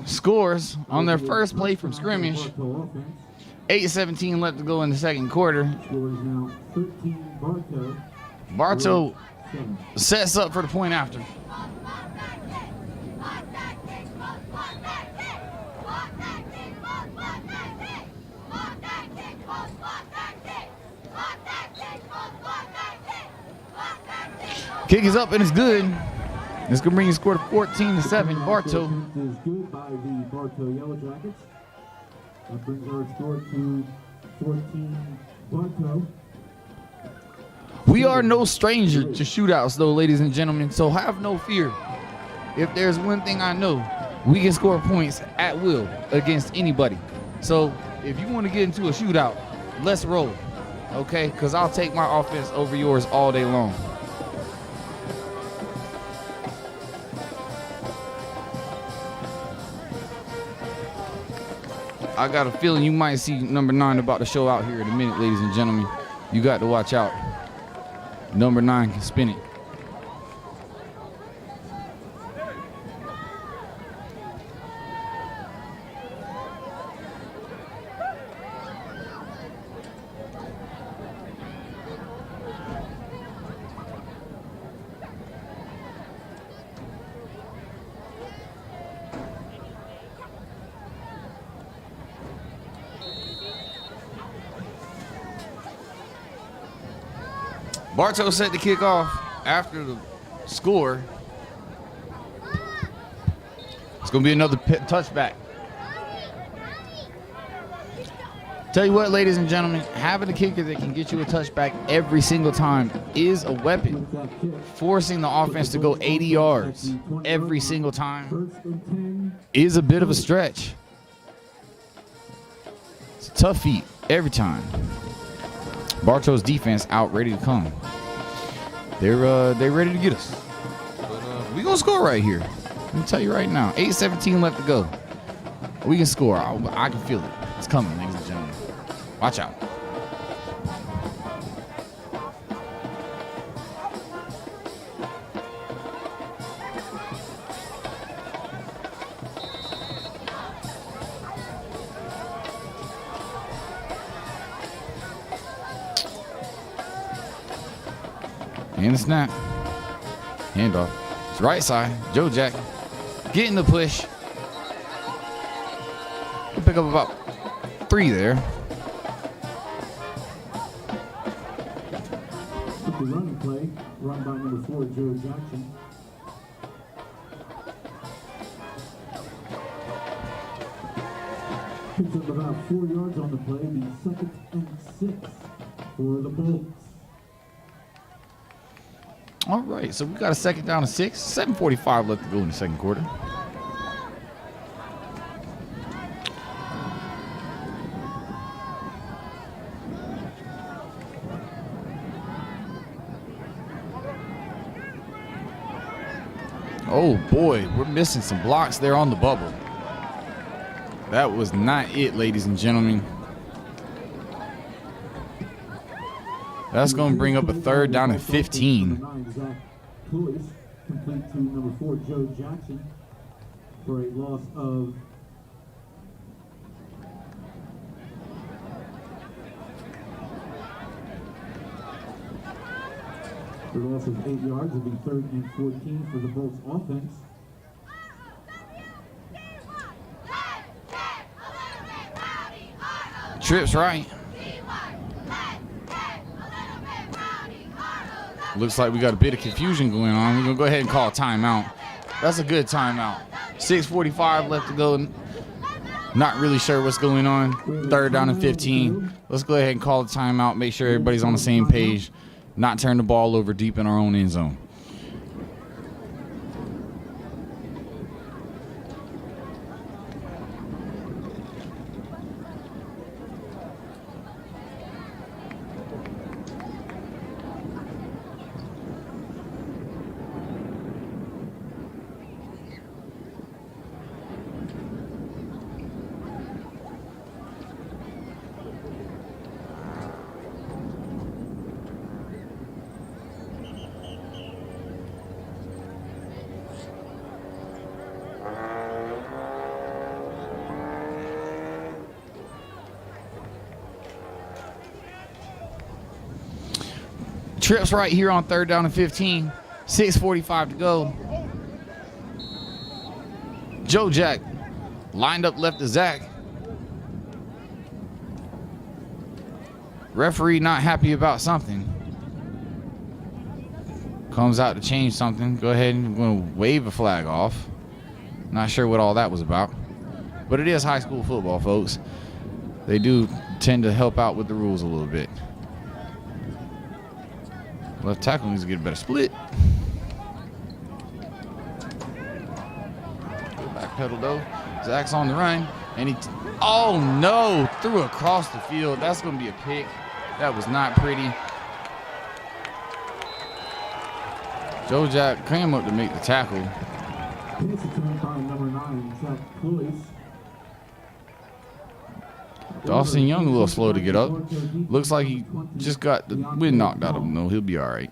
Speaker 3: scores on their first play from scrimmage.
Speaker 1: Bartow offense.
Speaker 3: 8:17 left to go in the second quarter.
Speaker 1: Score is now 13 Bartow.
Speaker 3: Bartow
Speaker 1: 7.
Speaker 3: sets up for the point after. Kick is up and it's good. It's gonna bring the score to 14-7. Bartow.
Speaker 1: Is good by the Bartow Yellowjackets. That brings our score to 14 Bartow.
Speaker 3: We are no stranger to shootouts, though, ladies and gentlemen. So have no fear. If there's one thing I know, we can score points at will against anybody. So if you want to get into a shootout, let's roll, okay? Because I'll take my offense over yours all day long. I got a feeling you might see number 9 about to show out here in a minute, ladies and gentlemen. You got to watch out. Number 9 can spin it. Bartow set to kick off after the score. It's going to be another touchback. Tell you what, ladies and gentlemen, having a kicker that can get you a touchback every single time is a weapon. Forcing the offense to go 80 yards every single time is a bit of a stretch. It's a tough feat every time. Bartow's defense out ready to come. They're ready to get us. But we gonna score right here. Let me tell you right now. 8:17 left to go. We can score. I can feel it. It's coming, ladies and gentlemen. Watch out. And the snap. Handoff. It's right side. Joe Jack getting the push. We'll pick up about 3 there.
Speaker 1: The running play run by number 4, Joe Jackson. Picks up about 4 yards on the play. The 2nd and 6 for the Bolts.
Speaker 3: All right, so we got a 2nd down and 6. 7:45 left to go in the second quarter. Oh boy, we're missing some blocks there on the bubble. That was not it, ladies and gentlemen. That's going to bring up a 3rd down and 15.
Speaker 1: Complete to number 4, Joe Jackson, for a loss of For a loss of 8 yards. It'll be 3rd and 14 for the Bolts offense.
Speaker 3: Trips right. Looks like we got a bit of confusion going on. We're going to go ahead and call a timeout. That's a good timeout. 6:45 left to go. Not really sure what's going on. 3rd down and 15. Let's go ahead and call a timeout. Make sure everybody's on the same page. Not turn the ball over deep in our own end zone. trips right here on 3rd down and 15. 6:45 to go. Joe Jack lined up left to Zach. Referee not happy about something. Comes out to change something. Go ahead and going to wave a flag off. Not sure what all that was about. But it is high school football, folks. They do tend to help out with the rules a little bit. Left tackle needs to get a better split. Good back pedal though. Zach's on the run. And he, oh no, threw across the field. That's going to be a pick. That was not pretty. Joe Jack came up to make the tackle. Dawson Young a little slow to get up. Looks like he just got the wind knocked out of him. No, he'll be all right.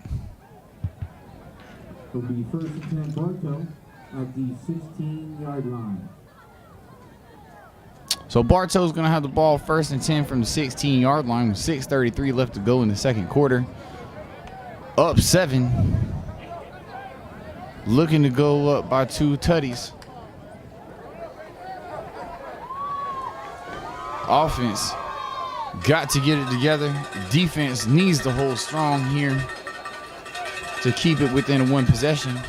Speaker 1: It'll be 1st and 10 Bartow at the 16-yard line.
Speaker 3: So Bartow's going to have the ball 1st and 10 from the 16-yard line with 6:33 left to go in the second quarter. Up 7. Looking to go up by 2 tutties. Offense got to get it together. Defense needs to hold strong here to keep it within 1 possession.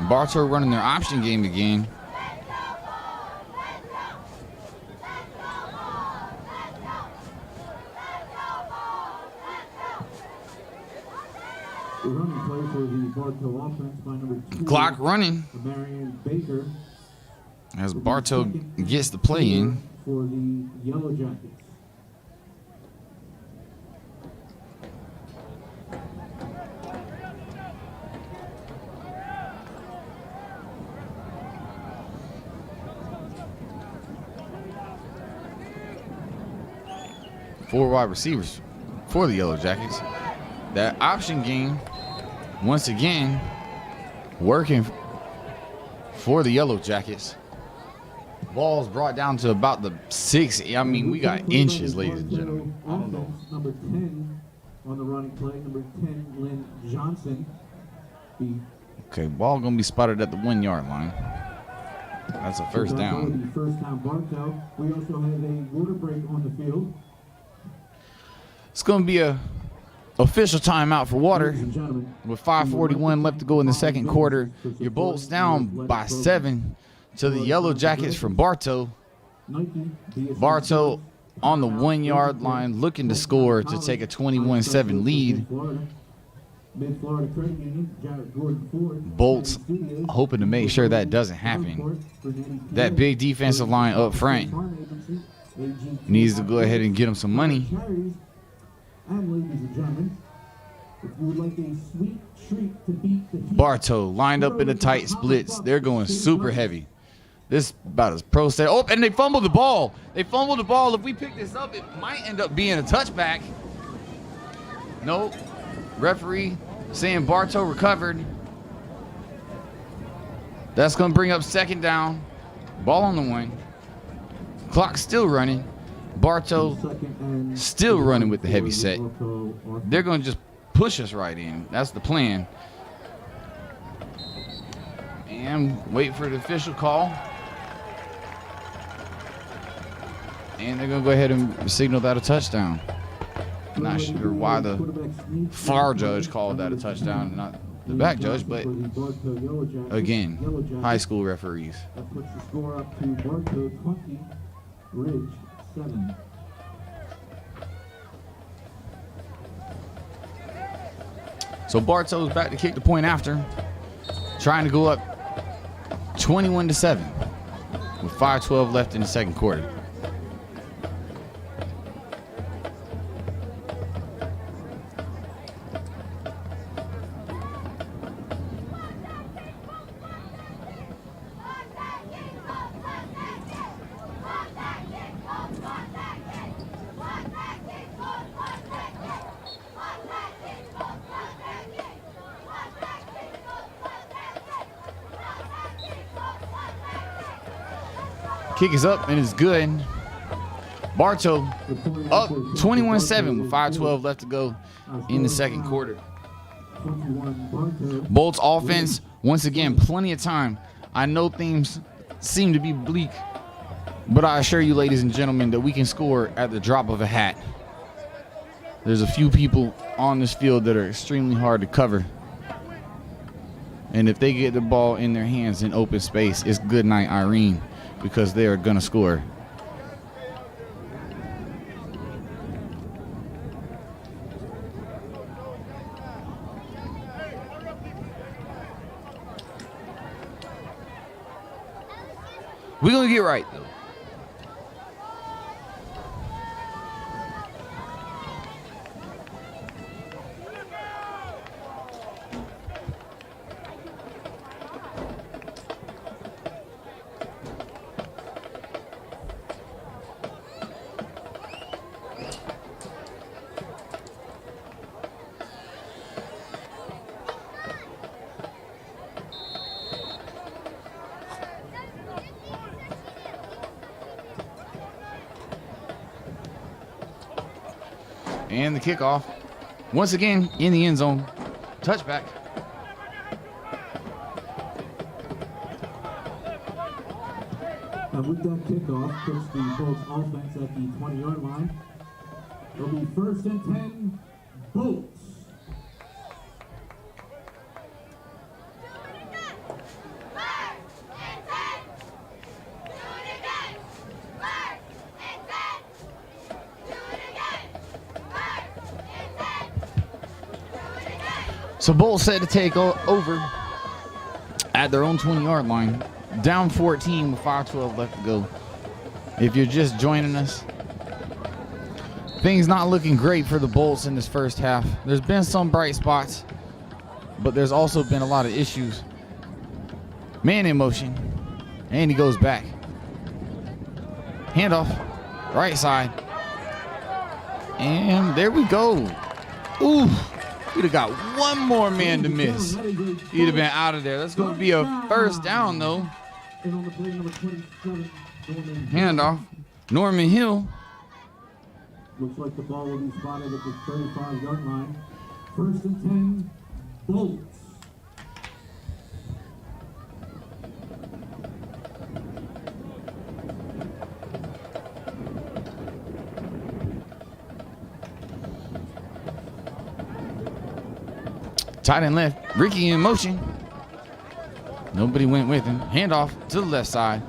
Speaker 3: Bartow running their option game again.
Speaker 1: The running play for the Bartow offense by number 2.
Speaker 3: Clock running
Speaker 1: Marion Baker.
Speaker 3: as Bartow gets the play in.
Speaker 1: For the Yellowjackets.
Speaker 3: Four wide receivers for the Yellowjackets. That option game, once again, working for the Yellowjackets. Ball's brought down to about the 6. I mean, we got inches, ladies and gentlemen. I don't know.
Speaker 1: Number 10 on the running play, number 10, Lynn Johnson.
Speaker 3: Okay, ball gonna be spotted at the 1 yard line. That's a first down.
Speaker 1: First down, Bartow. We also have a water break on the field.
Speaker 3: It's gonna be a official timeout for water with 5:41 left to go in the second quarter. Your Bolts down by 7 to the Yellowjackets from Bartow. Bartow on the 1 yard line looking to score to take a 21-7 lead. Bolts hoping to make sure that doesn't happen. That big defensive line up front needs to go ahead and get them some money.
Speaker 1: And ladies and gentlemen, if you would like a sweet treat to beat the heat,
Speaker 3: Bartow lined up in the tight splits. They're going super heavy. This about as pro set. Oh, and they fumbled the ball. They fumbled the ball. If we pick this up, it might end up being a touchback. Nope. Referee saying Bartow recovered. That's going to bring up second down. Ball on the 1. Clock still running. Bartow still running with the heavy set. They're going to just push us right in. That's the plan. And wait for the official call. And they're going to go ahead and signal that a touchdown. Not sure why the far judge called that a touchdown, not the back judge, but again, high school referees.
Speaker 1: That puts the score up to Bartow 20, Ridge 7.
Speaker 3: So Bartow's back to kick the point after, trying to go up 21-7 with 5:12 left in the second quarter. Kick is up and it's good. Bartow up 21-7 with 5:12 left to go in the second quarter. Bolts offense, once again, plenty of time. I know things seem to be bleak, but I assure you, ladies and gentlemen, that we can score at the drop of a hat. There's a few people on this field that are extremely hard to cover. And if they get the ball in their hands in open space, it's good night, Irene, because they are going to score. We're going to get right, though. And the kickoff, once again, in the end zone. Touchback.
Speaker 1: And with that kickoff, puts the Bolts offense at the 20-yard line. It'll be 1st and 10, Bolts.
Speaker 3: So Bolts set to take over at their own 20-yard line. Down 14 with 5:12 left to go. If you're just joining us, things not looking great for the Bolts in this first half. There's been some bright spots, but there's also been a lot of issues. Man in motion, and he goes back. Handoff, right side. And there we go. Ooh. We'd have got one more man to miss. He'd have been out of there. That's going to be a 1st down, though. Handoff. Norman Hill.
Speaker 1: Looks like the ball will be spotted at the 35-yard line. 1st and 10, Bolts.
Speaker 3: Tight end left. Ricky in motion. Nobody went with him. Handoff to the left side.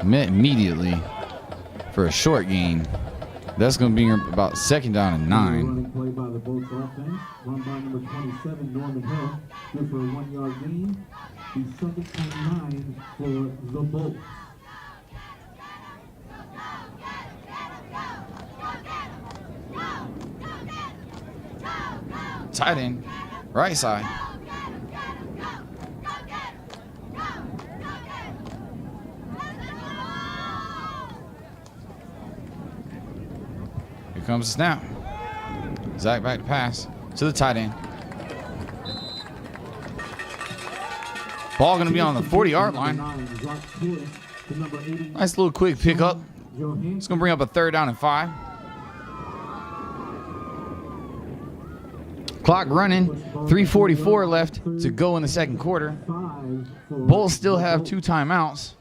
Speaker 3: Met immediately for a short gain. That's going to be about 2nd down and 9.
Speaker 1: Running play by the Bolts offense. Run by number 27, Norman Hill. Good for a 1-yard gain. The 2nd and 9 for the Bolts.
Speaker 3: Tight end, right side. Here comes the snap. Zach back to pass to the tight end. Ball going to be on the 40-yard line. Nice little quick pickup. It's going to bring up a 3rd down and 5. Clock running, 3:44 left to go in the second quarter. Bulls still have 2 timeouts.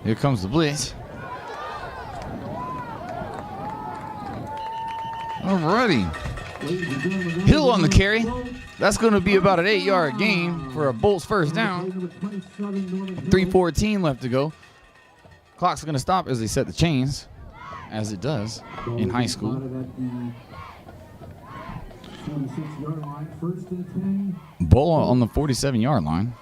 Speaker 3: Here comes the blitz. Alrighty. Hill on the carry. That's going to be about an 8-yard gain for a Bolts 1st down. 3:14 left to go. Clock's going to stop as they set the chains, as it does in high school. Bull on the 47-yard line.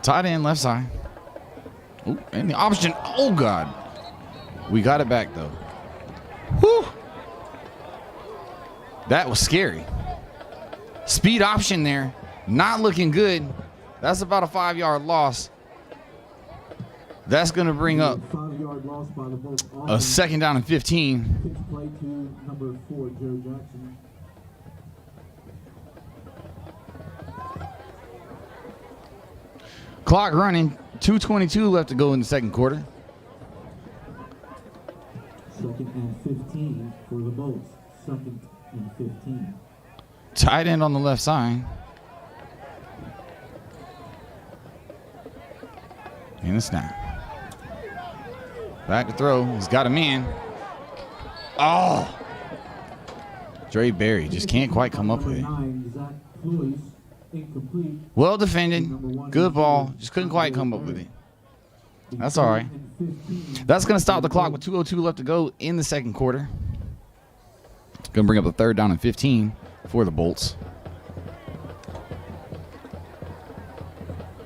Speaker 3: Tight end left side. Ooh, and the option. Oh, God. We got it back, though. Whew. That was scary. Speed option there. Not looking good. That's about a 5-yard loss. That's going to bring up a second down and 15.
Speaker 1: Play to number 4, Joe Jackson.
Speaker 3: Clock running. 2:22 left to go in the second quarter.
Speaker 1: Second and 15 for the Bolts. Second and 15.
Speaker 3: Tight end on the left side. And a snap. Back to throw. He's got him in. Oh! Dre Berry just can't quite come up with it. Well defended. Good ball. Just couldn't quite come up with it. That's all right. That's going to stop the clock with 2:02 left to go in the second quarter. Going to bring up a third down and 15 for the Bolts.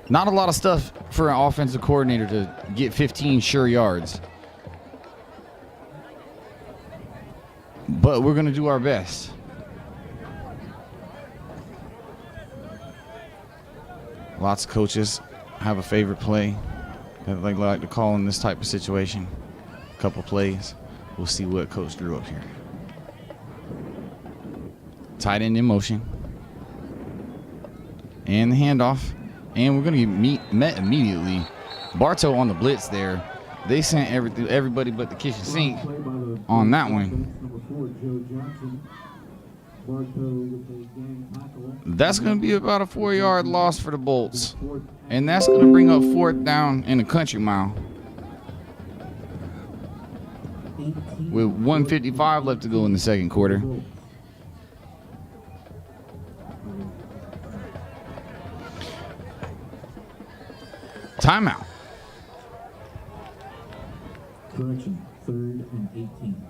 Speaker 3: Not a lot of stuff for an offensive coordinator to get 15 sure yards. But we're going to do our best. Lots of coaches have a favorite play that they like to call in this type of situation. A couple plays. We'll see what Coach drew up here. Tight end in motion. And the handoff. And we're going to get met immediately. Bartow on the blitz there. They sent everybody but the kitchen sink on that one. That's going to be about a 4-yard loss for the Bolts. And that's going to bring up fourth down in a country mile. With 1:55 left to go in the second quarter. Timeout.
Speaker 1: Correction, 3rd and 18.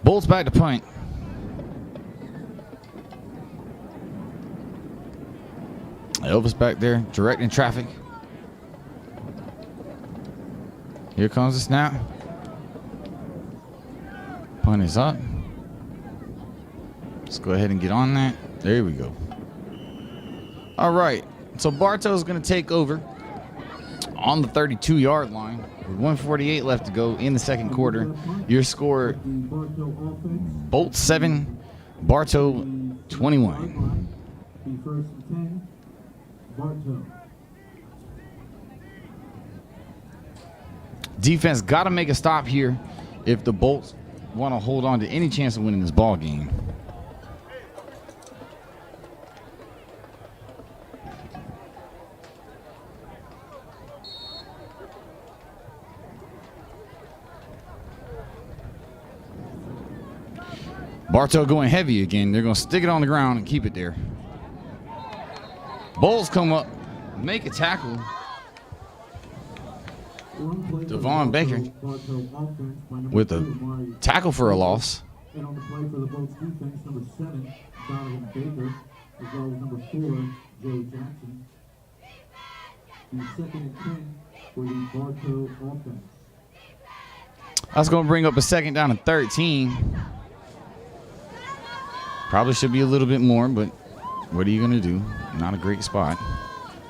Speaker 3: Bolts back to punt. Elvis back there directing traffic. Here comes the snap. Punt is up. Let's go ahead and get on that. There we go. All right. So Bartow is going to take over on the 32-yard line. With 1:48 left to go in the second quarter. Your score, Bolts 7, Bartow 21.
Speaker 1: First and 10, Bartow.
Speaker 3: Defense got to make a stop here if the Bolts want to hold on to any chance of winning this ball game. Bartow going heavy again. They're going to stick it on the ground and keep it there. Bolts come up, make a tackle. Devon Baker with a tackle for a loss.
Speaker 1: And on the play for the Bolts defense, number 7, Donovan Baker, as well as number 4, Joe Jackson. The second and 10 for the Bartow offense.
Speaker 3: That's going to bring up a second down and 13. Probably should be a little bit more, but what are you going to do? Not a great spot.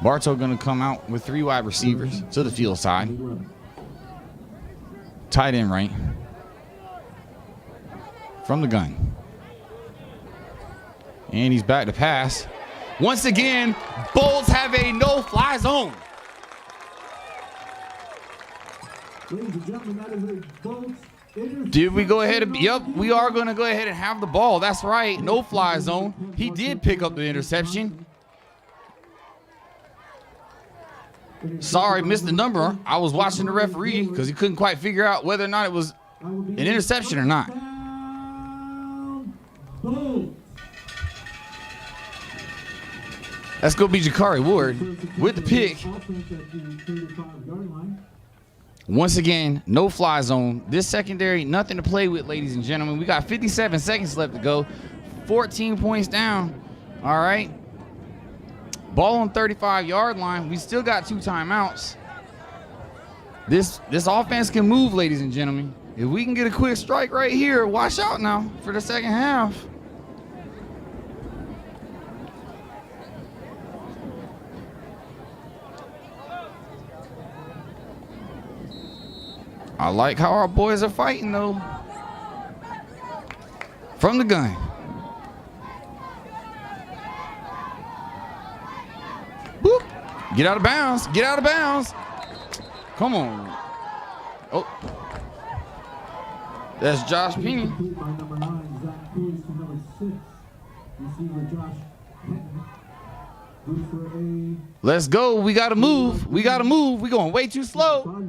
Speaker 3: Bartow going to come out with 3 wide receivers to the field side. Tight end right. From the gun. And he's back to pass. Once again, Bolts have a no-fly zone.
Speaker 1: Ladies and gentlemen, that is a Bolts interception.
Speaker 3: Did we go ahead and, yep, we are going to go ahead and have the ball. That's right, no-fly zone. He did pick up the interception. Sorry, missed the number. I was watching the referee because he couldn't quite figure out whether or not it was an interception or not. That's going to be Jakari Ward with the pick. Once again, no fly zone. This secondary, nothing to play with, ladies and gentlemen. We got 57 seconds left to go. 14 points down. All right. Ball on 35-yard line. We still got 2 timeouts. This offense can move, ladies and gentlemen. If we can get a quick strike right here, watch out now for the second half. I like how our boys are fighting, though. From the gun. Whoop. Get out of bounds. Get out of bounds. Come on. Oh. That's Josh Penny. Let's go. We got to move. We got to move. We're going way too slow.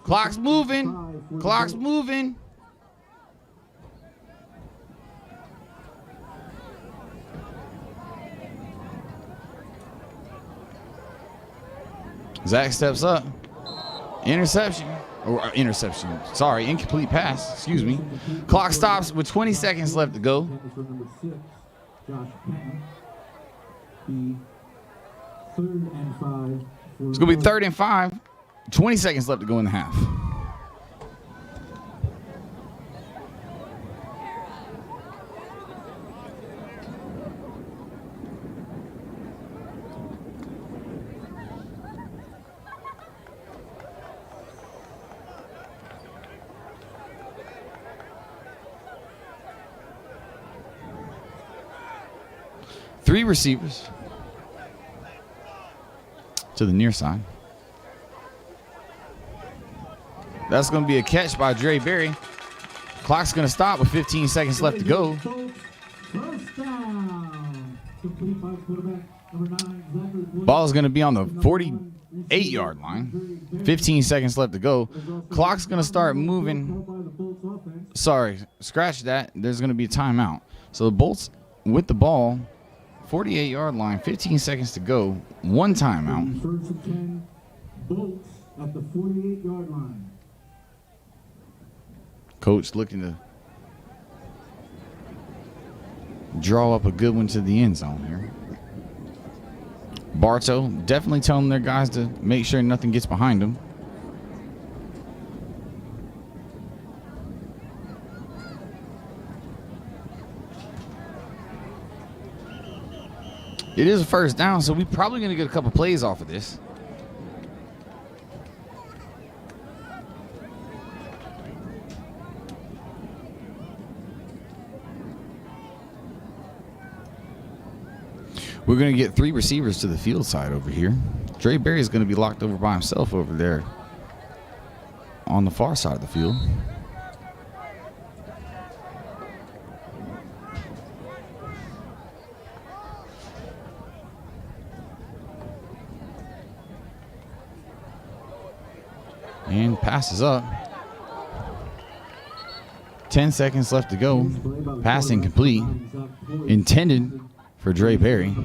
Speaker 3: Clock's moving. Clock's moving. Zach steps up. Interception. Or interception. Sorry, incomplete pass. Excuse me. Clock stops with 20 seconds left to go. It's going to be 3rd and 5. 20 seconds left to go in the half. Three receivers to the near side. That's going to be a catch by Dre Berry. Clock's going to stop with 15 seconds left to go. Ball is going to be on the 48-yard line. 15 seconds left to go. Clock's going to start moving. Sorry, scratch that. There's going to be a timeout. So the Bolts with the ball, 48-yard line, 15 seconds to go. 1 timeout.
Speaker 1: First and 10, Bolts at the 48-yard line.
Speaker 3: Coach looking to draw up a good one to the end zone here. Bartow definitely telling their guys to make sure nothing gets behind them. It is a first down, so we're probably going to get a couple plays off of this. We're going to get 3 receivers to the field side over here. Dre Berry is going to be locked over by himself over there on the far side of the field. And passes up. 10 seconds left to go. Pass incomplete. Intended for Dre Berry.
Speaker 1: It'll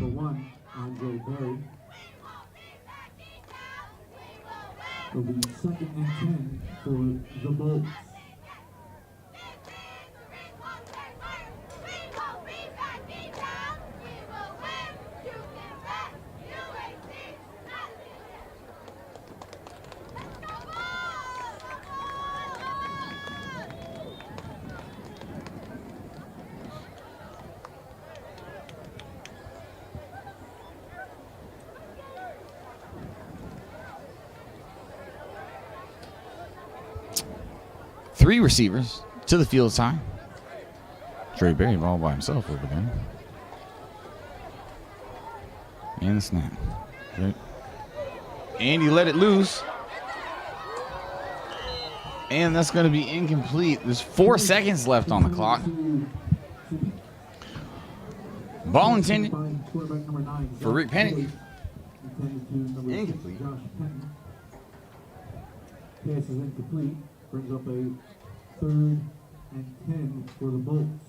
Speaker 1: be 2nd and 10 for the Bolts.
Speaker 3: Three receivers to the field side. Dre Berry all by himself over there. And the snap. Good. And he let it loose. And that's going to be incomplete. There's 4 seconds left on the clock. Ball intended for Rick Pennick. Incomplete.
Speaker 1: Pass is incomplete. Brings up a 3rd and 10 for the Bolts.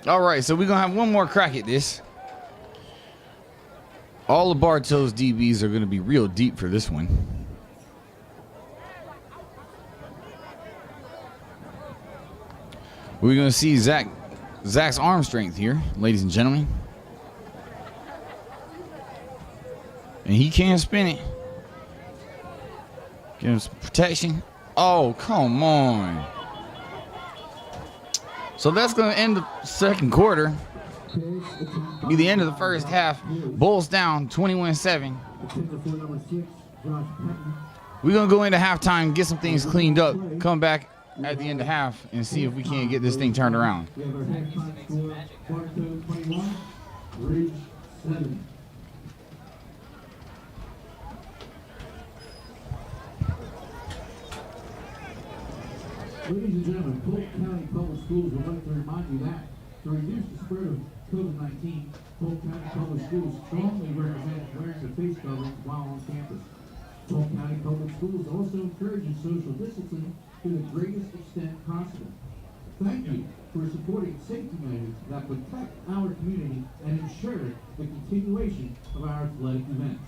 Speaker 3: All right, so we're going to have one more crack at this. All of Bartow's DBs are going to be real deep for this one. We're going to see Zach's arm strength here, ladies and gentlemen. And he can spin it. Get him some protection. Oh, come on. So that's going to end the second quarter. Be the end of the first half. Bulls down 21-7. We're going to go into halftime, get some things cleaned up, come back at the end of half, and see if we can't get this thing turned around.
Speaker 1: Ladies and gentlemen, Polk County Public Schools would like to remind you that to reduce the spread of COVID-19, Polk County Public Schools strongly recommend wearing a face covering while on campus. Polk County Public Schools also encourages social distancing to the greatest extent possible. Thank you for supporting safety measures that protect our community and ensure the continuation of our athletic events.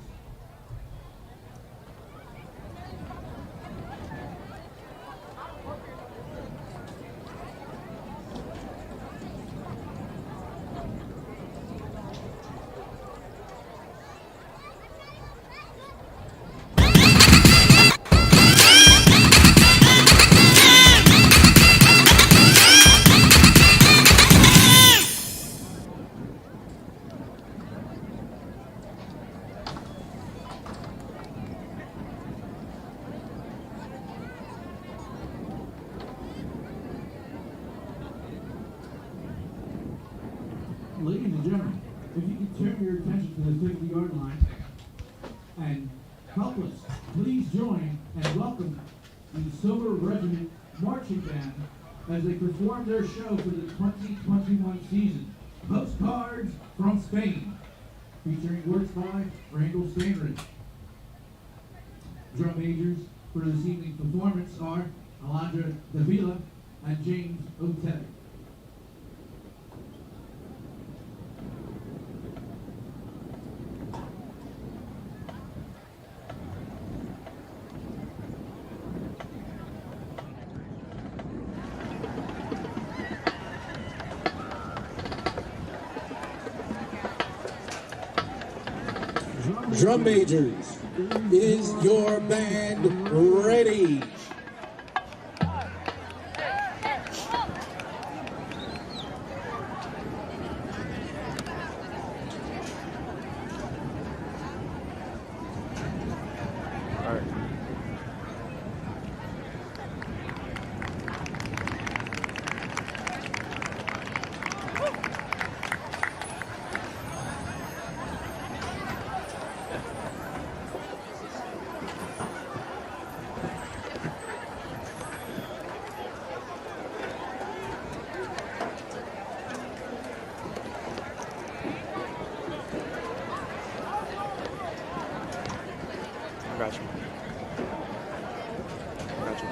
Speaker 1: Ladies and gentlemen, if you can turn your attention to the 50-yard line and help us, please join and welcome the Silver Regiment Marching Band as they perform their show for the 2021 season, Postcards from Spain, featuring works by Randall Stanridge. Drum majors for this evening's performance are Alondra Davila and James Otey.
Speaker 2: Drum majors, is your band ready?
Speaker 4: Gotcha. Gotcha.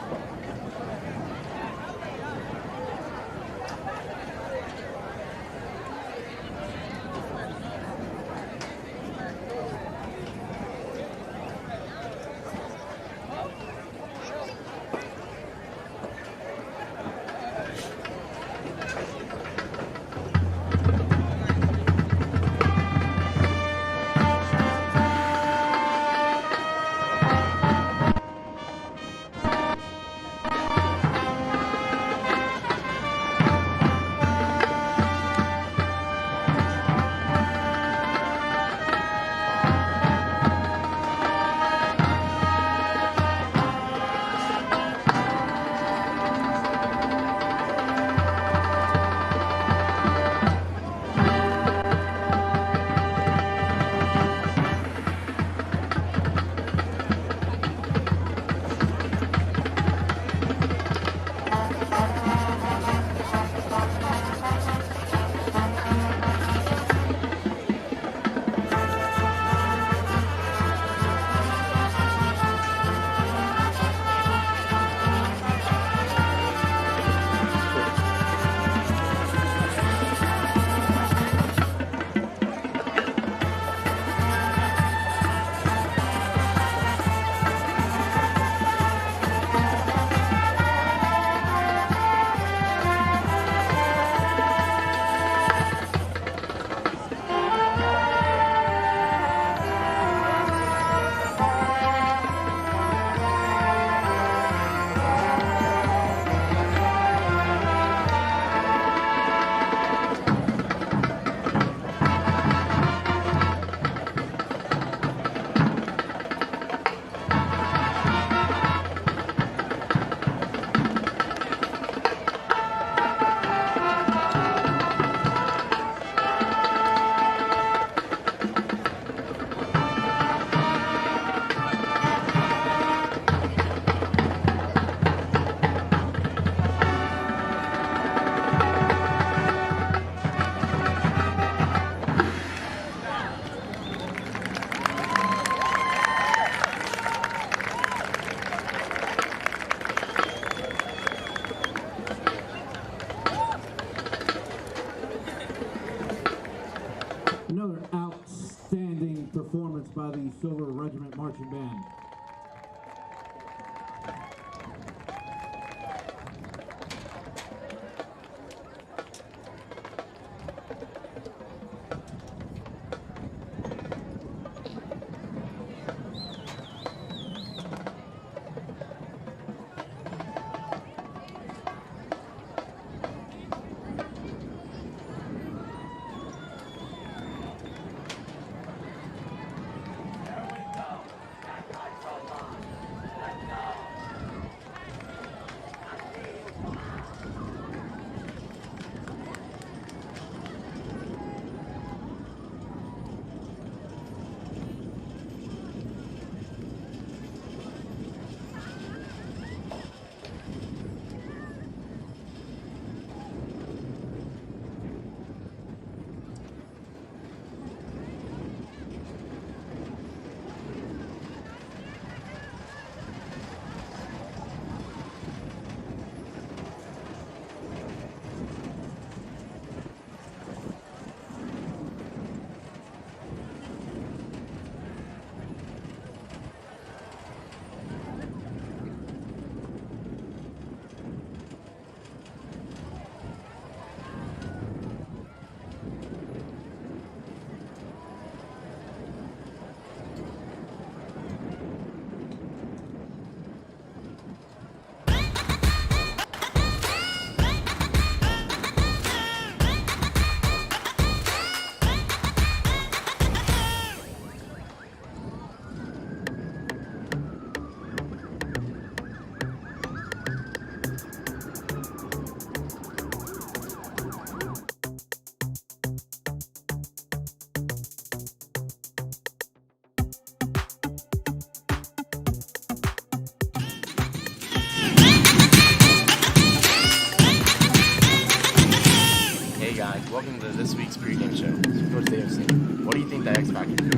Speaker 4: welcome to this week's pregame show. Coach Davis, what do you think the X factor is?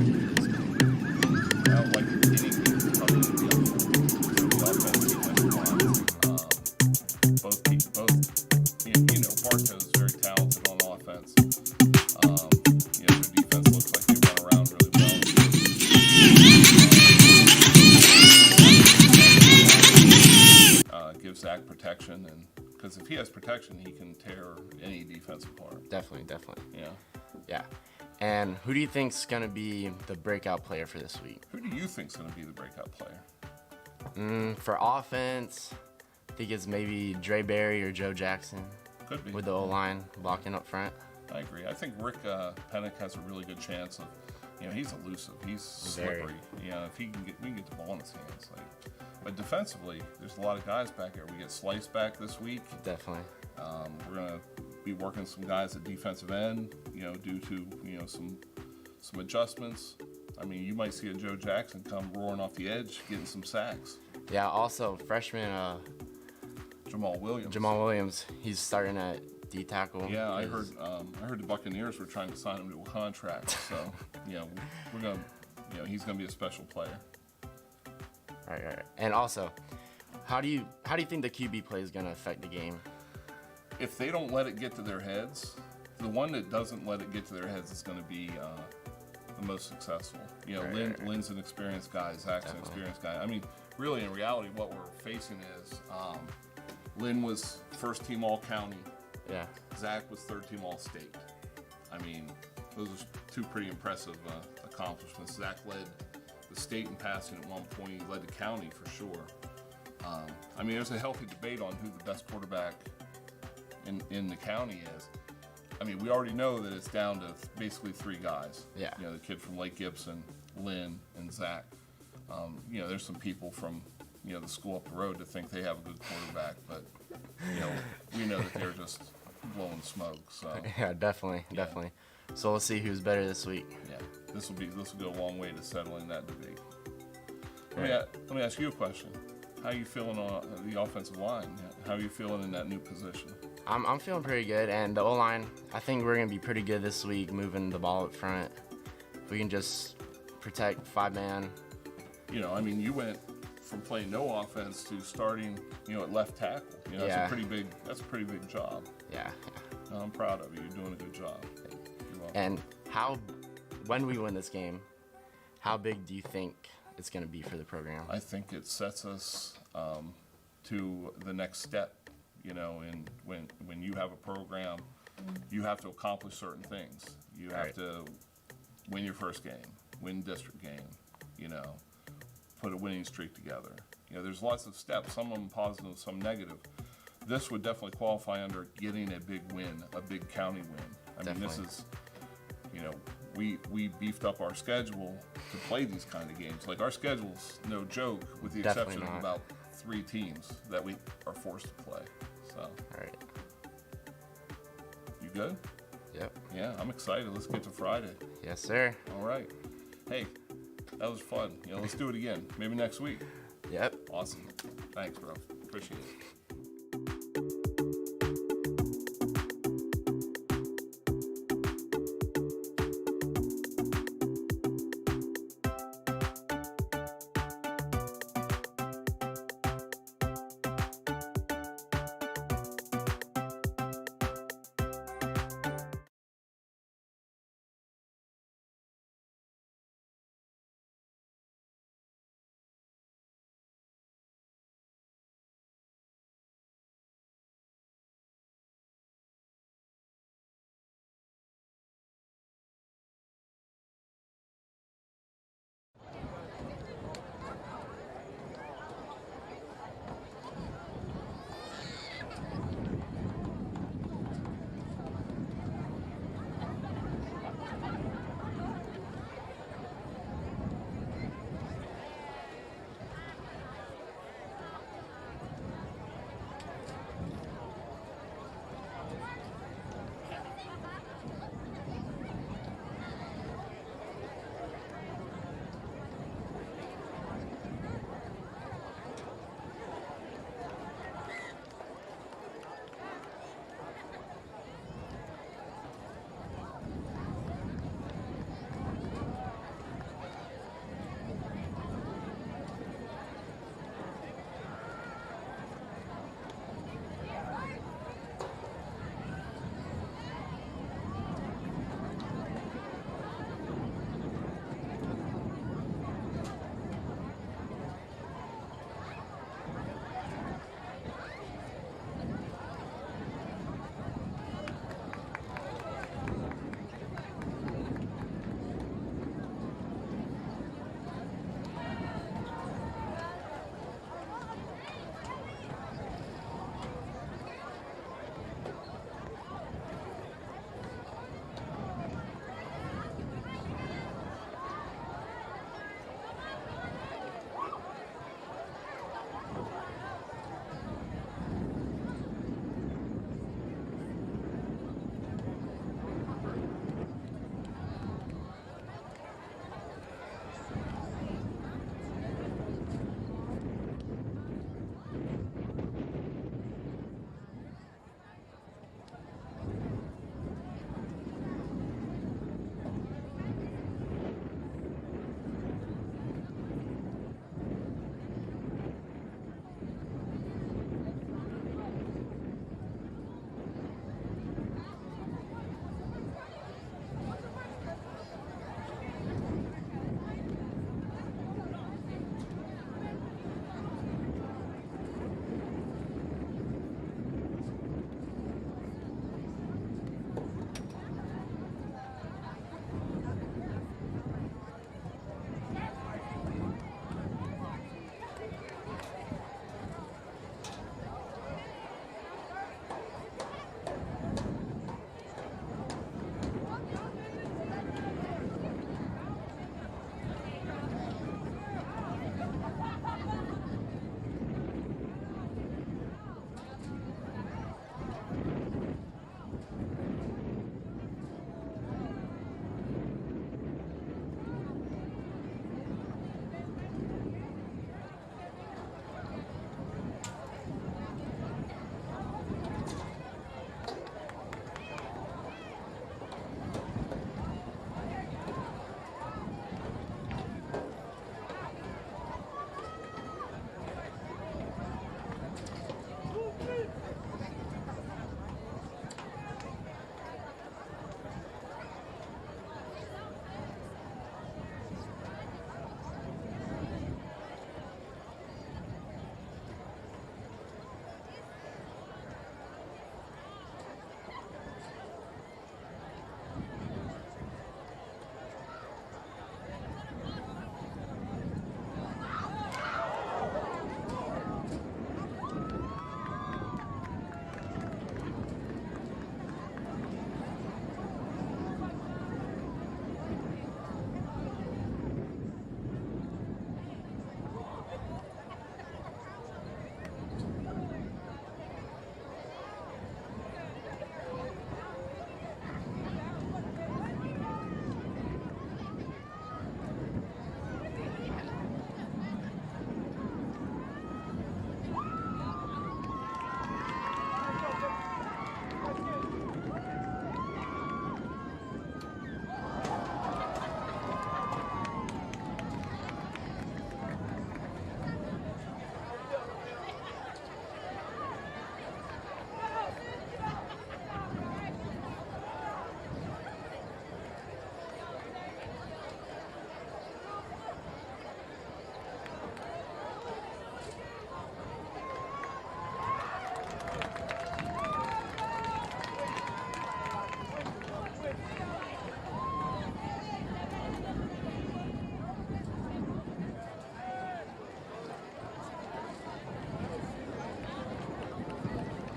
Speaker 5: Well, like any team, probably going to be up front. The offense, defensive line. Bartow is very talented on offense. Their defense looks like they run around really well. Give Zach protection, and because if he has protection, he can tear any defense apart.
Speaker 4: Definitely.
Speaker 5: Yeah.
Speaker 4: Yeah. And who do you think's going to be the breakout player for this week?
Speaker 5: Who do you think's going to be the breakout player?
Speaker 4: For offense, I think it's maybe Dre Berry or Joe Jackson.
Speaker 5: Could be.
Speaker 4: With the O-line blocking up front.
Speaker 5: I agree. I think Rick Pennick has a really good chance of, he's elusive. He's slippery. If we can get the ball in his hands. But defensively, there's a lot of guys back here. We get Slice back this week.
Speaker 4: Definitely.
Speaker 5: We're gonna be working some guys at defensive end. Due to some adjustments. I mean, you might see a Joe Jackson come roaring off the edge, getting some sacks.
Speaker 4: Yeah. Also, freshman
Speaker 5: Jamal
Speaker 4: Williams. He's starting at D tackle.
Speaker 5: Yeah, I heard the Buccaneers were trying to sign him to a contract. So, we're gonna, he's gonna be a special player.
Speaker 4: Right. And also, how do you think the QB play is gonna affect the game?
Speaker 5: If they don't let it get to their heads, the one that doesn't let it get to their heads is going to be the most successful. Lynn's an experienced guy. Zach's an experienced guy. I mean, really, in reality, what we're facing is Lynn was first team all county.
Speaker 4: Yeah.
Speaker 5: Zach was third team all state. I mean, those are two pretty impressive accomplishments. Zach led the state in passing at one point. He led the county for sure. I mean, there's a healthy debate on who the best quarterback in the county is. I mean, we already know that it's down to basically three guys.
Speaker 4: Yeah.
Speaker 5: The kid from Lake Gibson, Lynn, and Zach. There's some people from, the school up the road that think they have a good quarterback, but, we know that they're just blowing smoke. So
Speaker 4: Yeah, definitely. So we'll see who's better this week.
Speaker 5: Yeah, this will go a long way to settling that debate. Let me ask you a question. How are you feeling on the offensive line? How are you feeling in that new position?
Speaker 4: I'm feeling pretty good, and the O-line, I think we're going to be pretty good this week moving the ball up front. If we can just protect 5-man.
Speaker 5: You went from playing no offense to starting, at left tackle. That's a pretty big job.
Speaker 4: Yeah.
Speaker 5: I'm proud of you. You're doing a good job.
Speaker 4: And when we win this game, how big do you think it's going to be for the program?
Speaker 5: I think it sets us to the next step. And when you have a program, you have to accomplish certain things. You have to win your first game, win district game, put a winning streak together. There's lots of steps, some of them positive, some negative. This would definitely qualify under getting a big win, a big county win. I mean, this is, we beefed up our schedule to play these kind of games. Like, our schedule's no joke, with the exception of about 3 teams that we are forced to play. So.
Speaker 4: All right.
Speaker 5: You good?
Speaker 4: Yep.
Speaker 5: Yeah, I'm excited. Let's get to Friday.
Speaker 4: Yes, sir.
Speaker 5: All right. Hey, that was fun. Let's do it again. Maybe next week.
Speaker 4: Yep.
Speaker 5: Awesome. Thanks, bro. Appreciate it.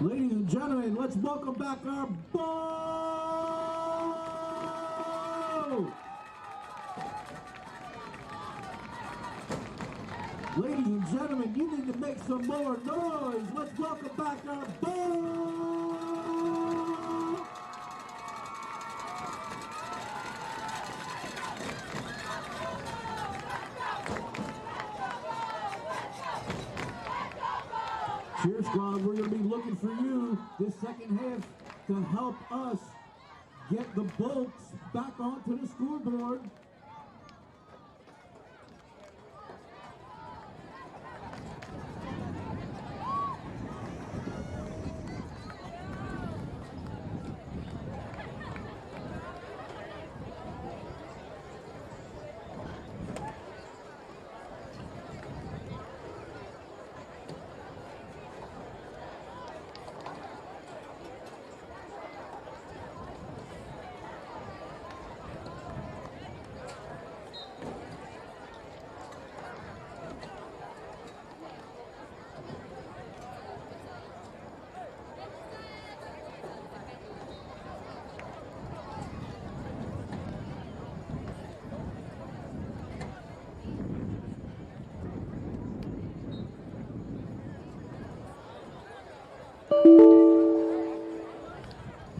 Speaker 2: Ladies and gentlemen, let's welcome back our ball! Ladies and gentlemen, you need to make some more noise. Let's welcome back our ball! Cheer squad, we're going to be looking for you this second half to help us get the Bolts back onto the scoreboard.